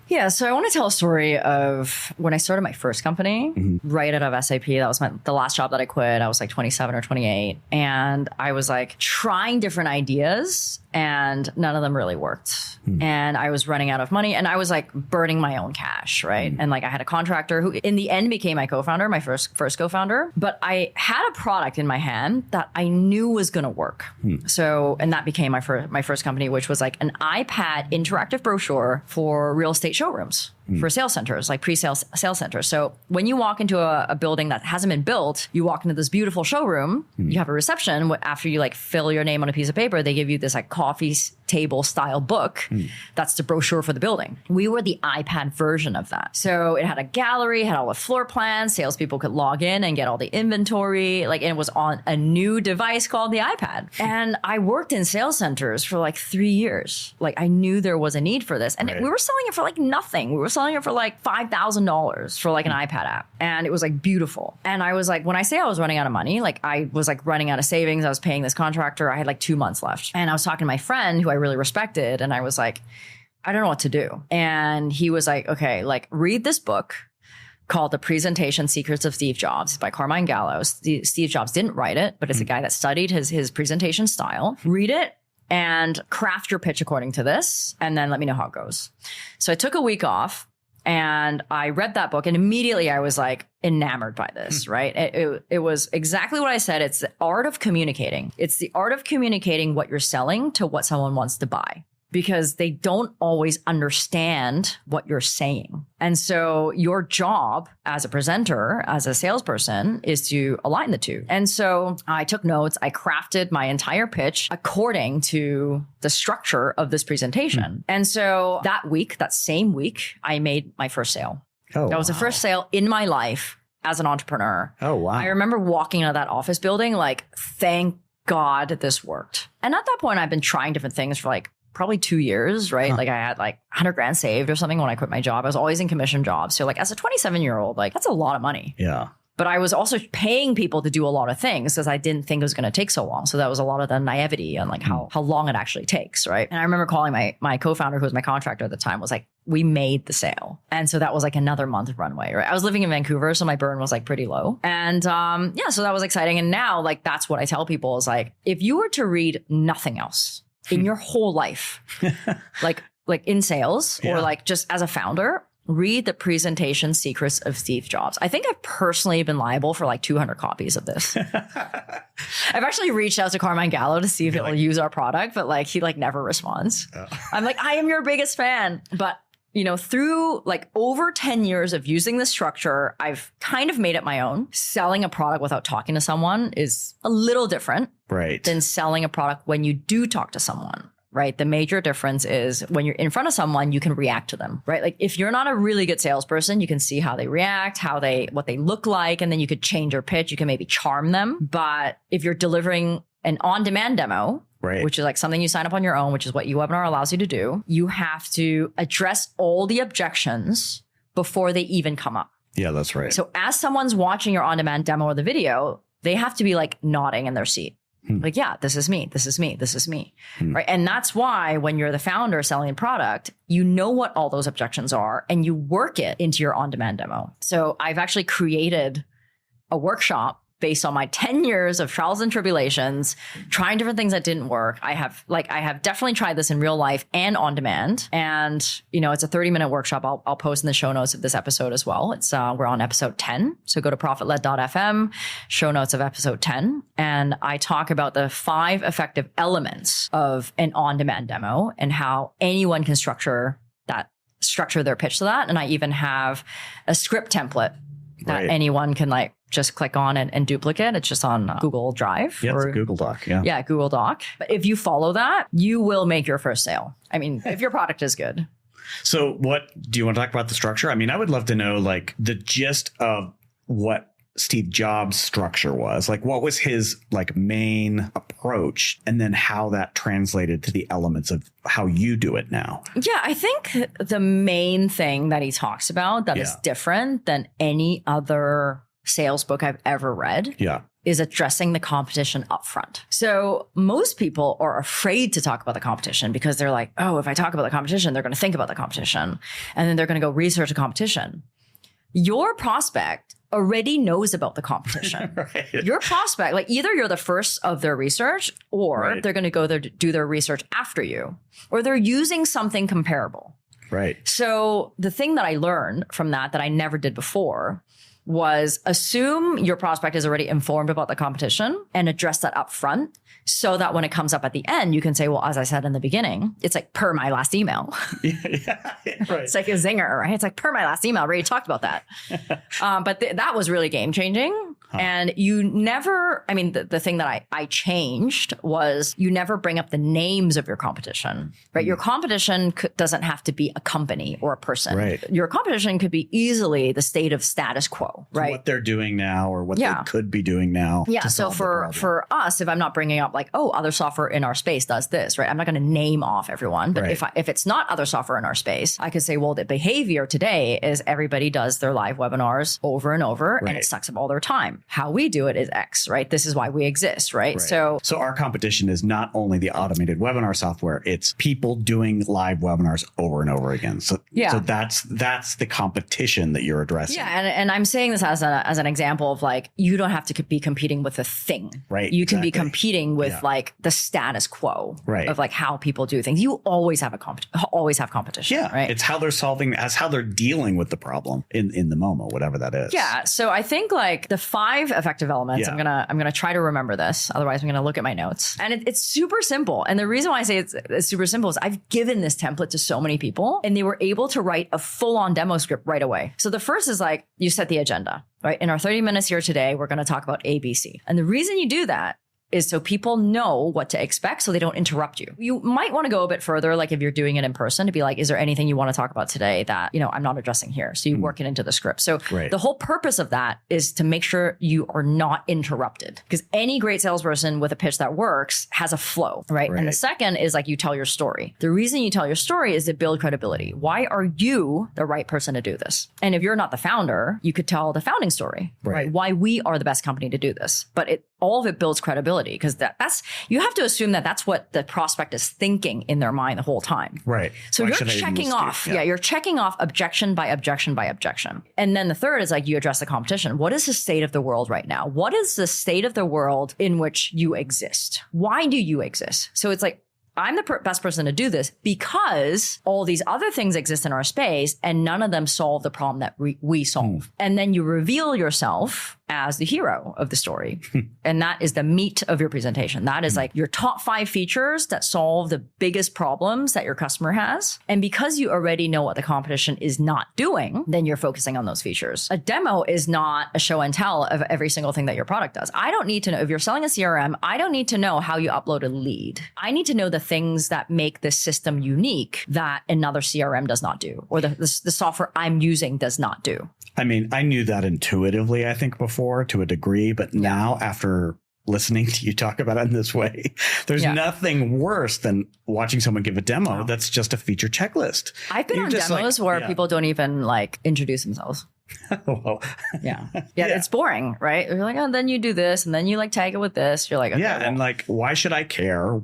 Yeah, so I want to tell a story of when I started my first company, right out of SAP. That was the last job that I quit. I was like 27 or 28. And I was like trying different ideas and none of them really worked. And I was running out of money and I was like burning my own cash, right? And like I had a contractor who in the end became my co-founder, my first co-founder. But I had a product in my hand that I knew was going to work. So, and that became my first company, which was like an iPad interactive brochure for real estate showrooms. For sales centers, like pre-sale sales centers. So when you walk into a building that hasn't been built, you walk into this beautiful showroom, you have a reception. After you like fill your name on a piece of paper, they give you this like coffee table style book. That's the brochure for the building. We were the iPad version of that. So it had a gallery, had all the floor plans. Salespeople could log in and get all the inventory. Like, and it was on a new device called the iPad. And I worked in sales centers for like 3 years. Like I knew there was a need for this. And we were selling it for like nothing. We were selling it for like $5,000 for like an iPad app. And it was like beautiful. And I was like, when I say I was running out of money, like I was like running out of savings. I was paying this contractor. I had like 2 months left. And I was talking to my friend who I really respected. And I was like, I don't know what to do. And he was like, okay, like read this book called The Presentation Secrets of Steve Jobs by Carmine Gallo. Steve Jobs didn't write it, but it's a guy that studied his presentation style. Read it and craft your pitch according to this. And then let me know how it goes. So I took a week off. And I read that book and immediately I was like enamored by this, right? It was exactly what I said. It's the art of communicating. It's the art of communicating what you're selling to what someone wants to buy. Because they don't always understand what you're saying. And so your job as a presenter, as a salesperson, is to align the two. And so I took notes. I crafted my entire pitch according to the structure of this presentation. And so that same week, I made my first sale. That was the first sale in my life as an entrepreneur. Oh, wow. I remember walking out of that office building like, thank God this worked. And at that point, I've been trying different things for like probably 2 years, right? Like I had like 100 grand saved or something when I quit my job. I was always in commission jobs. So like as a 27-year-old, like that's a lot of money. Yeah. But I was also paying people to do a lot of things because I didn't think it was going to take so long. So that was a lot of the naivety on like how long it actually takes, right? And I remember calling my co-founder, who was my contractor at the time, was like, we made the sale. And so that was like another month of runway, right? I was living in Vancouver, so my burn was like pretty low. And so that was exciting. And now like that's what I tell people is like, if you were to read nothing else in your whole life, like in sales or like just as a founder, read The Presentation Secrets of Steve Jobs. I think I've personally been liable for like 200 copies of this. I've actually reached out to Carmine Gallo to see if he'll use our product, but like he like never responds. I'm like, I am your biggest fan. But you know, through like over 10 years of using this structure, I've kind of made it my own. Selling a product without talking to someone is a little different than selling a product when you do talk to someone, right? The major difference is when you're in front of someone, you can react to them, right? Like if you're not a really good salesperson, you can see how they react, what they look like, and then you could change your pitch. You can maybe charm them. But if you're delivering an on-demand demo, which is like something you sign up on your own, which is what eWebinar allows you to do, you have to address all the objections before they even come up. Yeah, that's right. So as someone's watching your on-demand demo or the video, they have to be like nodding in their seat. Like, yeah, this is me. This is me. This is me. Right. And that's why when you're the founder selling a product, you know what all those objections are and you work it into your on-demand demo. So I've actually created a workshop based on my 10 years of trials and tribulations, trying different things that didn't work. I have definitely tried this in real life and on demand. And, you know, it's a 30-minute workshop. I'll post in the show notes of this episode as well. It's, we're on episode 10. So go to profitled.fm, show notes of episode 10. And I talk about the 5 effective elements of an on-demand demo and how anyone can structure their pitch to that. And I even have a script template that anyone can like just click on and duplicate. It's just on Google Drive. Yeah, it's a Google Doc. Yeah, Google Doc. But if you follow that, you will make your first sale. I mean, if your product is good. So what do you want to talk about the structure? I mean, I would love to know like the gist of what Steve Jobs' structure was. Like, what was his like main approach, and then how that translated to the elements of how you do it now. Yeah, I think the main thing that he talks about that is different than any other sales book I've ever read is addressing the competition up front. So most people are afraid to talk about the competition because they're like, oh, if I talk about the competition, they're going to think about the competition, and then they're going to go research the competition. Your prospect already knows about the competition. Your prospect, like either you're the first of their research, or they're going to go there to do their research after you, or they're using something comparable. Right. So the thing that I learned from that I never did before was assume your prospect is already informed about the competition and address that up front, so that when it comes up at the end, you can say, well, as I said in the beginning, it's like per my last email. It's like a zinger, right? It's like per my last email, already talked about that. But that was really game changing. And you never, I mean, the thing that I changed was you never bring up the names of your competition, right? Your competition doesn't have to be a company or a person. Right. Your competition could be easily the state of status quo, right? What they're doing now, or what they could be doing now. Yeah. So for us, if I'm not bringing up like, oh, other software in our space does this, right? I'm not going to name off everyone. But if it's not other software in our space, I could say, well, the behavior today is everybody does their live webinars over and over, and it sucks up all their time. How we do it is X, right? This is why we exist, right? So our competition is not only the automated webinar software, it's people doing live webinars over and over again. So that's the competition that you're addressing. Yeah. And I'm saying this as an example of like, you don't have to be competing with a thing, right? You can be competing with like the status quo of like how people do things. You always have competition. Yeah. Right. It's how they're solving, as how they're dealing with the problem in the moment, whatever that is. Yeah. So I think like the 5 effective elements, I'm gonna try to remember this. Otherwise, I'm gonna look at my notes. And it's super simple. And the reason why I say it's super simple is I've given this template to so many people, and they were able to write a full-on demo script right away. So the first is like, you set the agenda, right? In our 30 minutes here today, we're going to talk about ABC. And the reason you do that is so people know what to expect, so they don't interrupt you. You might want to go a bit further, like if you're doing it in person, to be like, is there anything you want to talk about today that, I'm not addressing here? So you work it into the script. So the whole purpose of that is to make sure you are not interrupted, because any great salesperson with a pitch that works has a flow, right? And the second is like, you tell your story. The reason you tell your story is to build credibility. Why are you the right person to do this? And if you're not the founder, you could tell the founding story, right? Why we are the best company to do this. But all of it builds credibility, because that's, you have to assume that that's what the prospect is thinking in their mind the whole time. Right. So you're checking off. You're checking off objection by objection by objection. And then the third is like, you address the competition. What is the state of the world right now? What is the state of the world in which you exist? Why do you exist? So it's like, I'm the best person to do this because all these other things exist in our space, and none of them solve the problem that we solve. And then you reveal yourself as the hero of the story. And that is the meat of your presentation. That is like your top 5 features that solve the biggest problems that your customer has. And because you already know what the competition is not doing, then you're focusing on those features. A demo is not a show and tell of every single thing that your product does. I don't need to know, if you're selling a CRM, I don't need to know how you upload a lead. I need to know the things that make this system unique that another CRM does not do, or the software I'm using does not do. I mean, I knew that intuitively, I think, before to a degree, but now after listening to you talk about it in this way, there's nothing worse than watching someone give a demo that's just a feature checklist. I've been on demos where people don't even like introduce themselves. Well, it's boring, right? You're like, oh, then you do this, and then you like tag it with this. You're like, okay, and like, why should I care?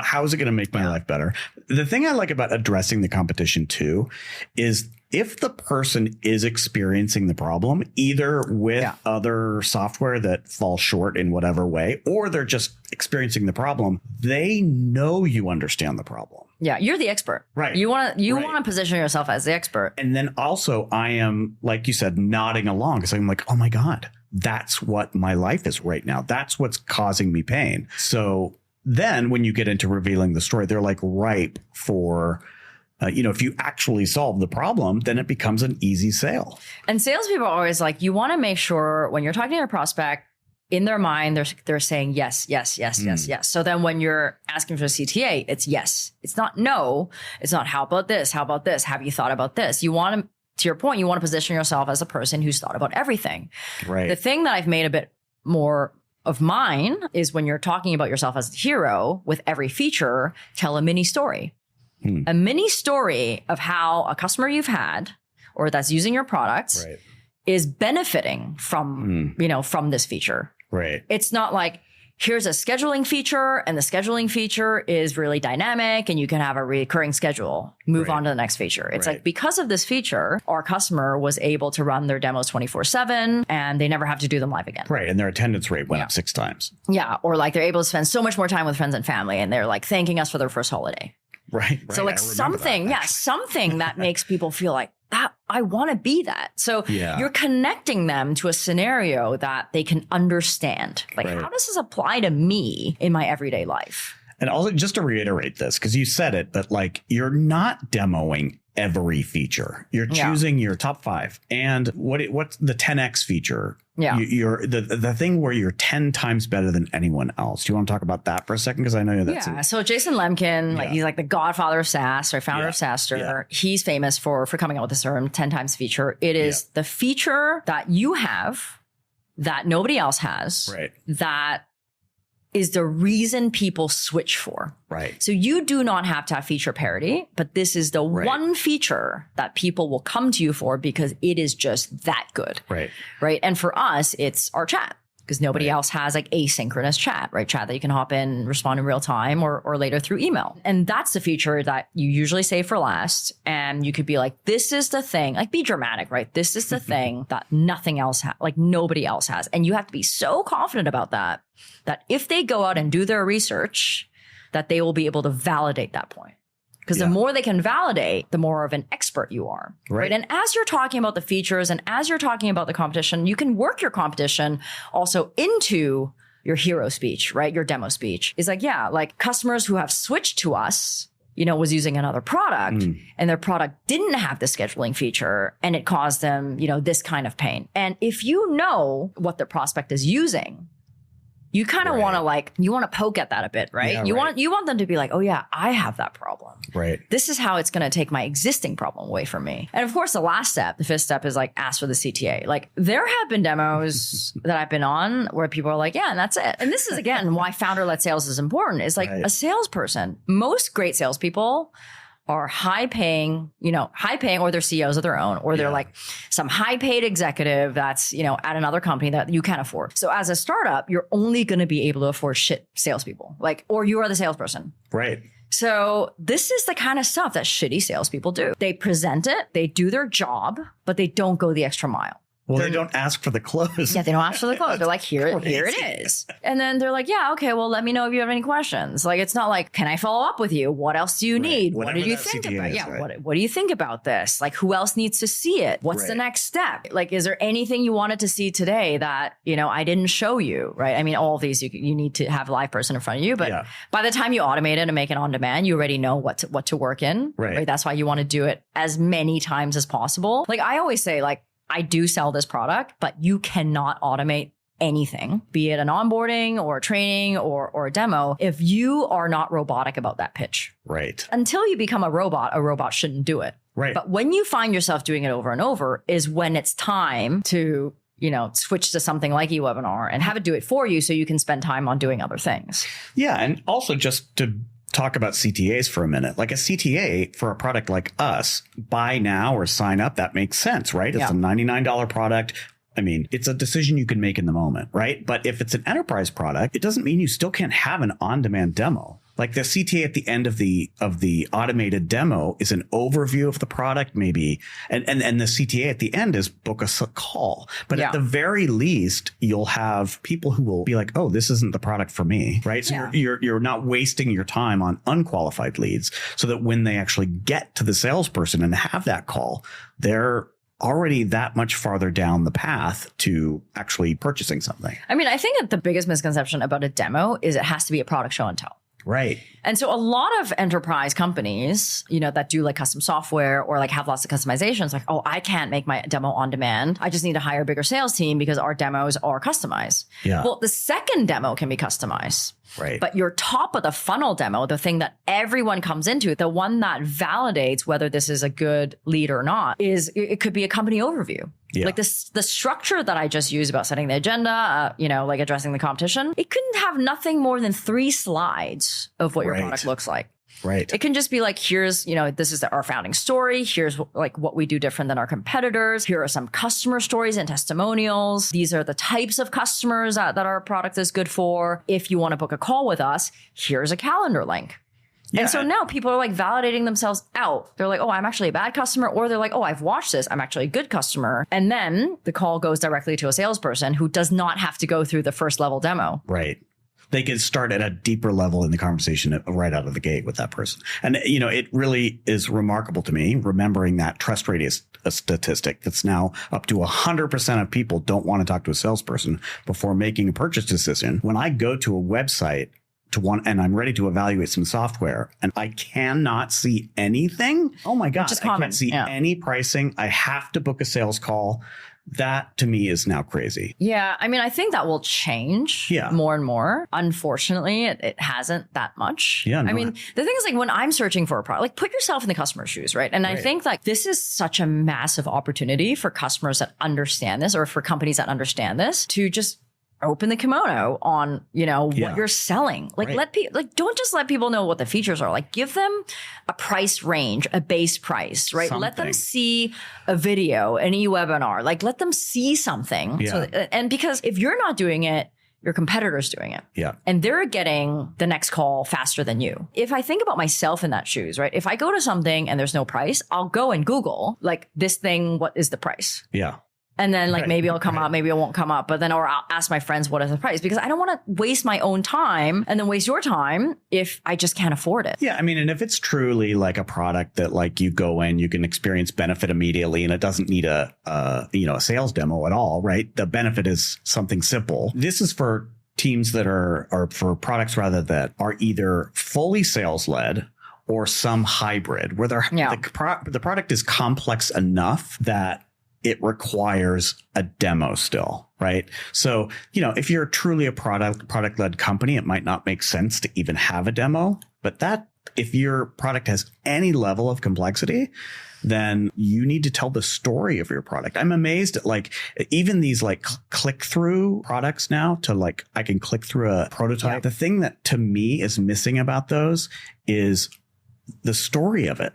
How is it going to make my life better? The thing I like about addressing the competition too is, if the person is experiencing the problem, either with other software that falls short in whatever way, or they're just experiencing the problem, they know you understand the problem. Yeah, you're the expert. Right. You want to position yourself as the expert. And then also I am, like you said, nodding along, because I'm like, oh my God, that's what my life is right now. That's what's causing me pain. So then when you get into revealing the story, they're like ripe for... if you actually solve the problem, then it becomes an easy sale. And salespeople are always like, you want to make sure when you're talking to your prospect, in their mind, they're saying yes, yes, yes, yes, yes. So then when you're asking for a CTA, it's yes. It's not no. It's not how about this? How about this? Have you thought about this? You want to to your point, you want to position yourself as a person who's thought about everything. Right. The thing that I've made a bit more of mine is when you're talking about yourself as a hero, with every feature, tell a mini story. A mini story of how a customer you've had or that's using your product is benefiting from, from this feature. Right. It's not like, here's a scheduling feature and the scheduling feature is really dynamic and you can have a recurring schedule. Move on to the next feature. It's like, because of this feature, our customer was able to run their demos 24/7 and they never have to do them live again. Right. And their attendance rate went up 6 times. Yeah. Or like they're able to spend so much more time with friends and family and they're like thanking us for their first holiday. Right. So like something that makes people feel like, that I want to be that. So you're connecting them to a scenario that they can understand. Like, how does this apply to me in my everyday life? And also, just to reiterate this, because you said it, but like, you're not demoing every feature. You're choosing your top 5. And what's the 10x feature? Yeah. You're the thing where you're 10 times better than anyone else. Do you want to talk about that for a second? Because I know that's So Jason Lemkin, like he's like the godfather of SaaS, or founder of SaaStr. Yeah. He's famous for coming out with this term 10 times feature. It is the feature that you have that nobody else has. Right. That is the reason people switch for. Right. So you do not have to have feature parity, but this is the one feature that people will come to you for because it is just that good. Right. Right. And for us, it's our chat, because nobody else has like asynchronous chat, right? Chat that you can hop in, respond in real time or later through email. And that's the feature that you usually save for last. And you could be like, this is the thing, like be dramatic, right? This is the thing that nothing else has, like nobody else has. And you have to be so confident about that if they go out and do their research, that they will be able to validate that point. Because the more they can validate, the more of an expert you are. Right. And as you're talking about the features and as you're talking about the competition, you can work your competition also into your hero speech, right? Your demo speech is like, like customers who have switched to us, was using another product and their product didn't have the scheduling feature and it caused them, this kind of pain. And if you know what the prospect is using, you kind of want to you want to poke at that a bit, right? You want them to be like, oh yeah, I have that problem. Right. This is how it's going to take my existing problem away from me. And of course, the last step, the 5th step is like, ask for the CTA. Like there have been demos that I've been on where people are like, yeah, and that's it. And this is again, why founder-led sales is important. Is like a salesperson, most great salespeople are high paying, or they're CEOs of their own, or they're like some high paid executive that's, at another company that you can't afford. So as a startup, you're only going to be able to afford shit salespeople, or you are the salesperson. Right. So this is the kind of stuff that shitty salespeople do. They present it, they do their job, but they don't go the extra mile. Well, they don't ask for the close. Yeah, they don't ask for the close. They're like, here it is. And then they're like, yeah, okay, well, let me know if you have any questions. Like, it's not like, can I follow up with you? What else do you need? Whatever what did you think about it? What do you think about this? Like, who else needs to see it? What's the next step? Like, is there anything you wanted to see today that, I didn't show you, right? I mean, all of these, you need to have a live person in front of you. But by the time you automate it and make it on demand, you already know what to work in. Right? That's why you want to do it as many times as possible. Like, I always say, like, I do sell this product, but you cannot automate anything, be it an onboarding or a training or a demo, if you are not robotic about that pitch. Right. Until you become a robot shouldn't do it. Right. But when you find yourself doing it over and over is when it's time to, switch to something like eWebinar and have it do it for you so you can spend time on doing other things. Yeah. And also just to talk about CTAs for a minute. Like a CTA for a product like us, buy now or sign up, that makes sense, right? It's a $99 product. I mean, it's a decision you can make in the moment, right? But if it's an enterprise product, it doesn't mean you still can't have an on-demand demo. Like the CTA at the end of the automated demo is an overview of the product, maybe, and the CTA at the end is book us a call. But at the very least, you'll have people who will be like, "Oh, this isn't the product for me," right? So you're not wasting your time on unqualified leads, so that when they actually get to the salesperson and have that call, they're already that much farther down the path to actually purchasing something. I mean, I think that the biggest misconception about a demo is it has to be a product show and tell. Right. And so a lot of enterprise companies, that do like custom software or like have lots of customizations, like, oh, I can't make my demo on demand. I just need to hire a bigger sales team because our demos are customized. Yeah. Well, the second demo can be customized. Right. But your top of the funnel demo, the thing that everyone comes into, the one that validates whether this is a good lead or not, it could be a company overview. Yeah. Like the structure that I just used about setting the agenda, like addressing the competition, it couldn't have nothing more than 3 slides of what your product looks like. Right. It can just be like, here's, this is our founding story. Here's like what we do different than our competitors. Here are some customer stories and testimonials. These are the types of customers that our product is good for. If you want to book a call with us, here's a calendar link. Yeah. And so now people are like validating themselves out. They're like, oh, I'm actually a bad customer. Or they're like, oh, I've watched this. I'm actually a good customer. And then the call goes directly to a salesperson who does not have to go through the first level demo. Right. They can start at a deeper level in the conversation right out of the gate with that person. And, it really is remarkable to me, remembering that trust rate is a statistic that's now up to 100% of people don't want to talk to a salesperson before making a purchase decision. When I go to a website and I'm ready to evaluate some software and I cannot see anything. Oh my God. I can't see any pricing. I have to book a sales call. That to me is now crazy. Yeah. I mean, I think that will change more and more. Unfortunately, it hasn't that much. Yeah. No. I mean, the thing is like when I'm searching for a product, like put yourself in the customer's shoes, right? And I think like this is such a massive opportunity for customers that understand this or for companies that understand this to just open the kimono on, what you're selling. Like don't just let people know what the features are. Like give them a price range, a base price, right? Something. Let them see a video, an eWebinar, like let them see something. Yeah. And because if you're not doing it, your competitor's doing it. Yeah. And they're getting the next call faster than you. If I think about myself in that shoes, right? If I go to something and there's no price, I'll go and Google like this thing, what is the price? Yeah. And then like maybe it'll come up, maybe it won't come up, but then or I'll ask my friends what is the price because I don't want to waste my own time and then waste your time if I just can't afford it. Yeah, I mean, and if it's truly like a product that like you go in, you can experience benefit immediately and it doesn't need a sales demo at all, right? The benefit is something simple. This is for teams that are for products rather that are either fully sales led or some hybrid where the product is complex enough that it requires a demo still, right? So, if you're truly a product-led company, it might not make sense to even have a demo. But if your product has any level of complexity, then you need to tell the story of your product. I'm amazed at like even these like click-through products now to like I can click through a prototype. Yeah. The thing that to me is missing about those is the story of it.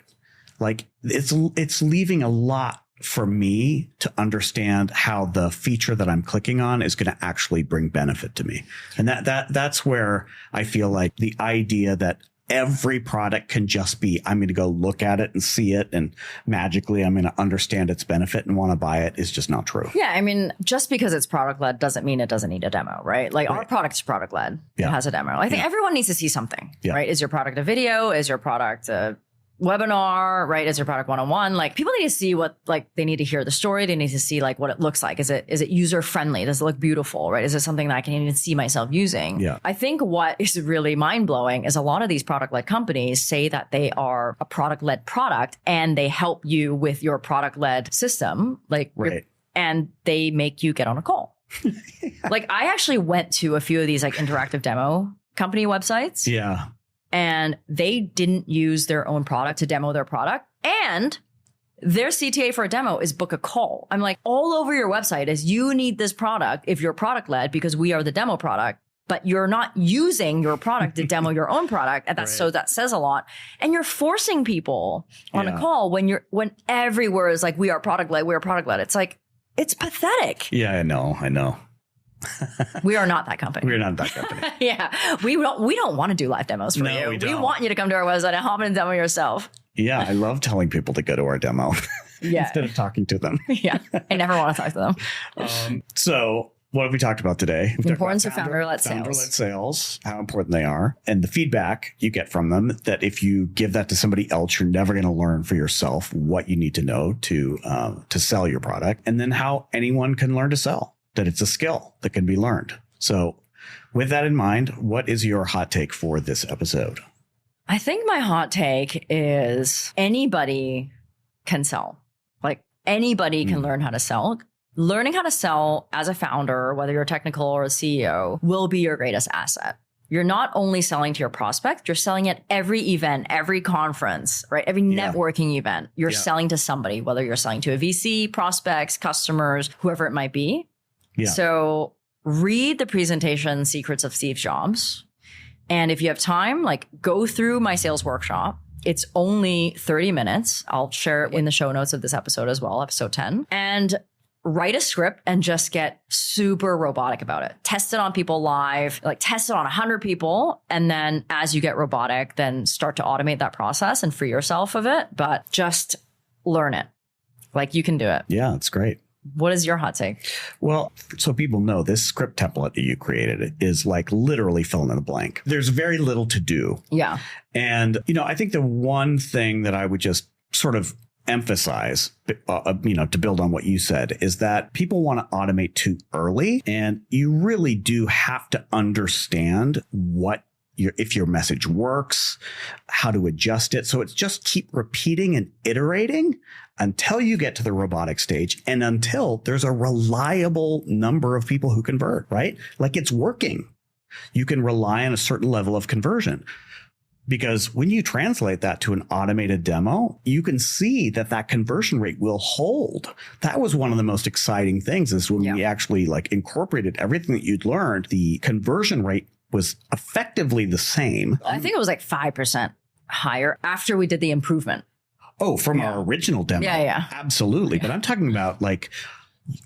Like it's leaving a lot for me to understand how the feature that I'm clicking on is going to actually bring benefit to me. And that's where I feel like the idea that every product can just be, I'm going to go look at it and see it and magically I'm going to understand its benefit and want to buy it is just not true. Yeah. I mean, just because it's product led doesn't mean it doesn't need a demo, right? Like our product is product led. Yeah. It has a demo. I think everyone needs to see something, right? Is your product a video? Is your product a webinar, right? Is your product one-on-one? Like people need to see what, like they need to hear the story. They need to see like what it looks like. Is it user friendly? Does it look beautiful, right? Is it something that I can even see myself using? Yeah. I think what is really mind blowing is a lot of these product led companies say that they are a product led product and they help you with your product led system, like, and they make you get on a call. Like I actually went to a few of these like interactive demo company websites. Yeah. And they didn't use their own product to demo their product. And their CTA for a demo is book a call. I'm like, all over your website is you need this product if you're product led because we are the demo product, but you're not using your product to demo your own product. And that's so that says a lot. And you're forcing people on a call when everywhere is like, we are product led, we are product led. It's like, it's pathetic. Yeah, I know. We are not that company. We're not that company. Yeah. We don't want to do live demos for you. We want you to come to our website and hop in and demo yourself. Yeah. I love telling people to go to our demo instead of talking to them. Yeah. I never want to talk to them. So what have we talked about today? The importance of founder-led sales. Founder-led sales, how important they are, and the feedback you get from them that if you give that to somebody else, you're never going to learn for yourself what you need to know to sell your product, and then how anyone can learn to sell. That it's a skill that can be learned. So With that in mind, what is your hot take for this episode? I think my hot take is anybody can sell. Like anybody can learn how to sell. Learning how to sell as a founder, whether you're technical or a CEO, will be your greatest asset. You're not only selling to your prospect, you're selling at every event, every conference, right? Every networking event. You're selling to somebody, whether you're selling to a VC, prospects, customers, whoever it might be. Yeah. So read the presentation Secrets of Steve Jobs. And if you have time, like go through my sales workshop. It's only 30 minutes. I'll share it in the show notes of this episode as well, episode 10. And write a script and just get super robotic about it. Test it on people live, like test it on 100 people. And then as you get robotic, then start to automate that process and free yourself of it. But just learn it. Like you can do it. Yeah, it's great. What is your hot take? Well, so people know this script template that you created is like literally fill in the blank. There's very little to do. Yeah. And, I think the one thing that I would just sort of emphasize, to build on what you said, is that people want to automate too early. And you really do have to understand if your message works, how to adjust it. So it's just keep repeating and iterating until you get to the robotic stage and until there's a reliable number of people who convert, right? Like it's working. You can rely on a certain level of conversion. Because when you translate that to an automated demo, you can see that conversion rate will hold. That was one of the most exciting things is when we actually incorporated everything that you'd learned, the conversion rate was effectively the same. I think it was 5% higher after we did the improvement. Oh, from our original demo. Yeah. Absolutely. Yeah. But I'm talking about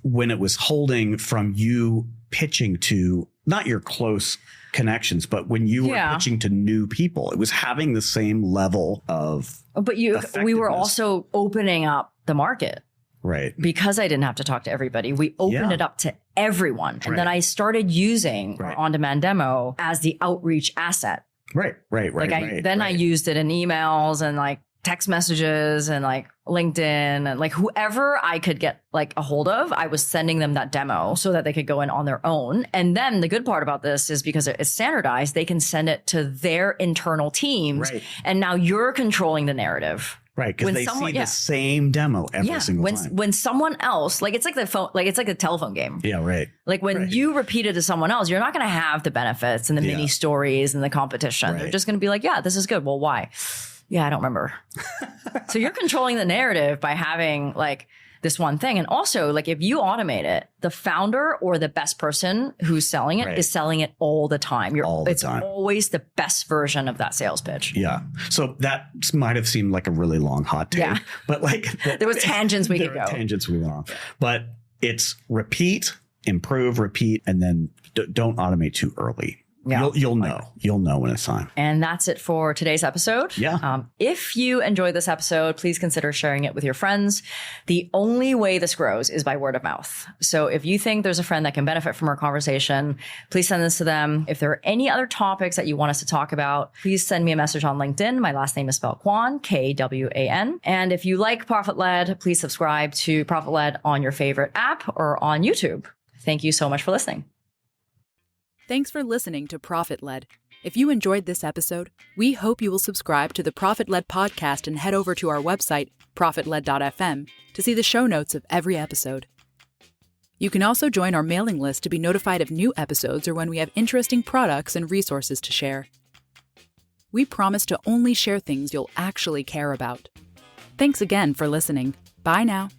when it was holding from you pitching to not your close connections, but when you were pitching to new people, it was having the same level of we were also opening up the market. Right. Because I didn't have to talk to everybody. We opened it up to everyone. And then I started using our on-demand demo as the outreach asset. Right. I used it in emails and text messages and LinkedIn and whoever I could get a hold of, I was sending them that demo so that they could go in on their own. And then the good part about this is because it's standardized, they can send it to their internal teams. Right. And now you're controlling the narrative. Right, because they see the same demo every single time. When someone else, it's like the phone, it's like a telephone game. Yeah, right. When you repeat it to someone else, you're not going to have the benefits and the mini stories and the competition. Right. They're just going to be like, yeah, this is good. Well, why? Yeah, I don't remember. So you're controlling the narrative by having this one thing. And also if you automate it, the founder or the best person who's selling it is selling it all the time. It's always the best version of that sales pitch. Yeah. So that might have seemed like a really long hot take. Yeah. But there was tangents we could go. Tangents we went on. But it's repeat, improve, repeat, and then don't automate too early. Yeah. You'll know. You'll know when it's time. And that's it for today's episode. Yeah. If you enjoyed this episode, please consider sharing it with your friends. The only way this grows is by word of mouth. So if you think there's a friend that can benefit from our conversation, please send this to them. If there are any other topics that you want us to talk about, please send me a message on LinkedIn. My last name is spelled Kwan, Kwan. And if you like Profit Led, please subscribe to Profit Led on your favorite app or on YouTube. Thank you so much for listening. Thanks for listening to Profit Led. If you enjoyed this episode, we hope you will subscribe to the Profit Led podcast and head over to our website, profitled.fm, to see the show notes of every episode. You can also join our mailing list to be notified of new episodes or when we have interesting products and resources to share. We promise to only share things you'll actually care about. Thanks again for listening. Bye now.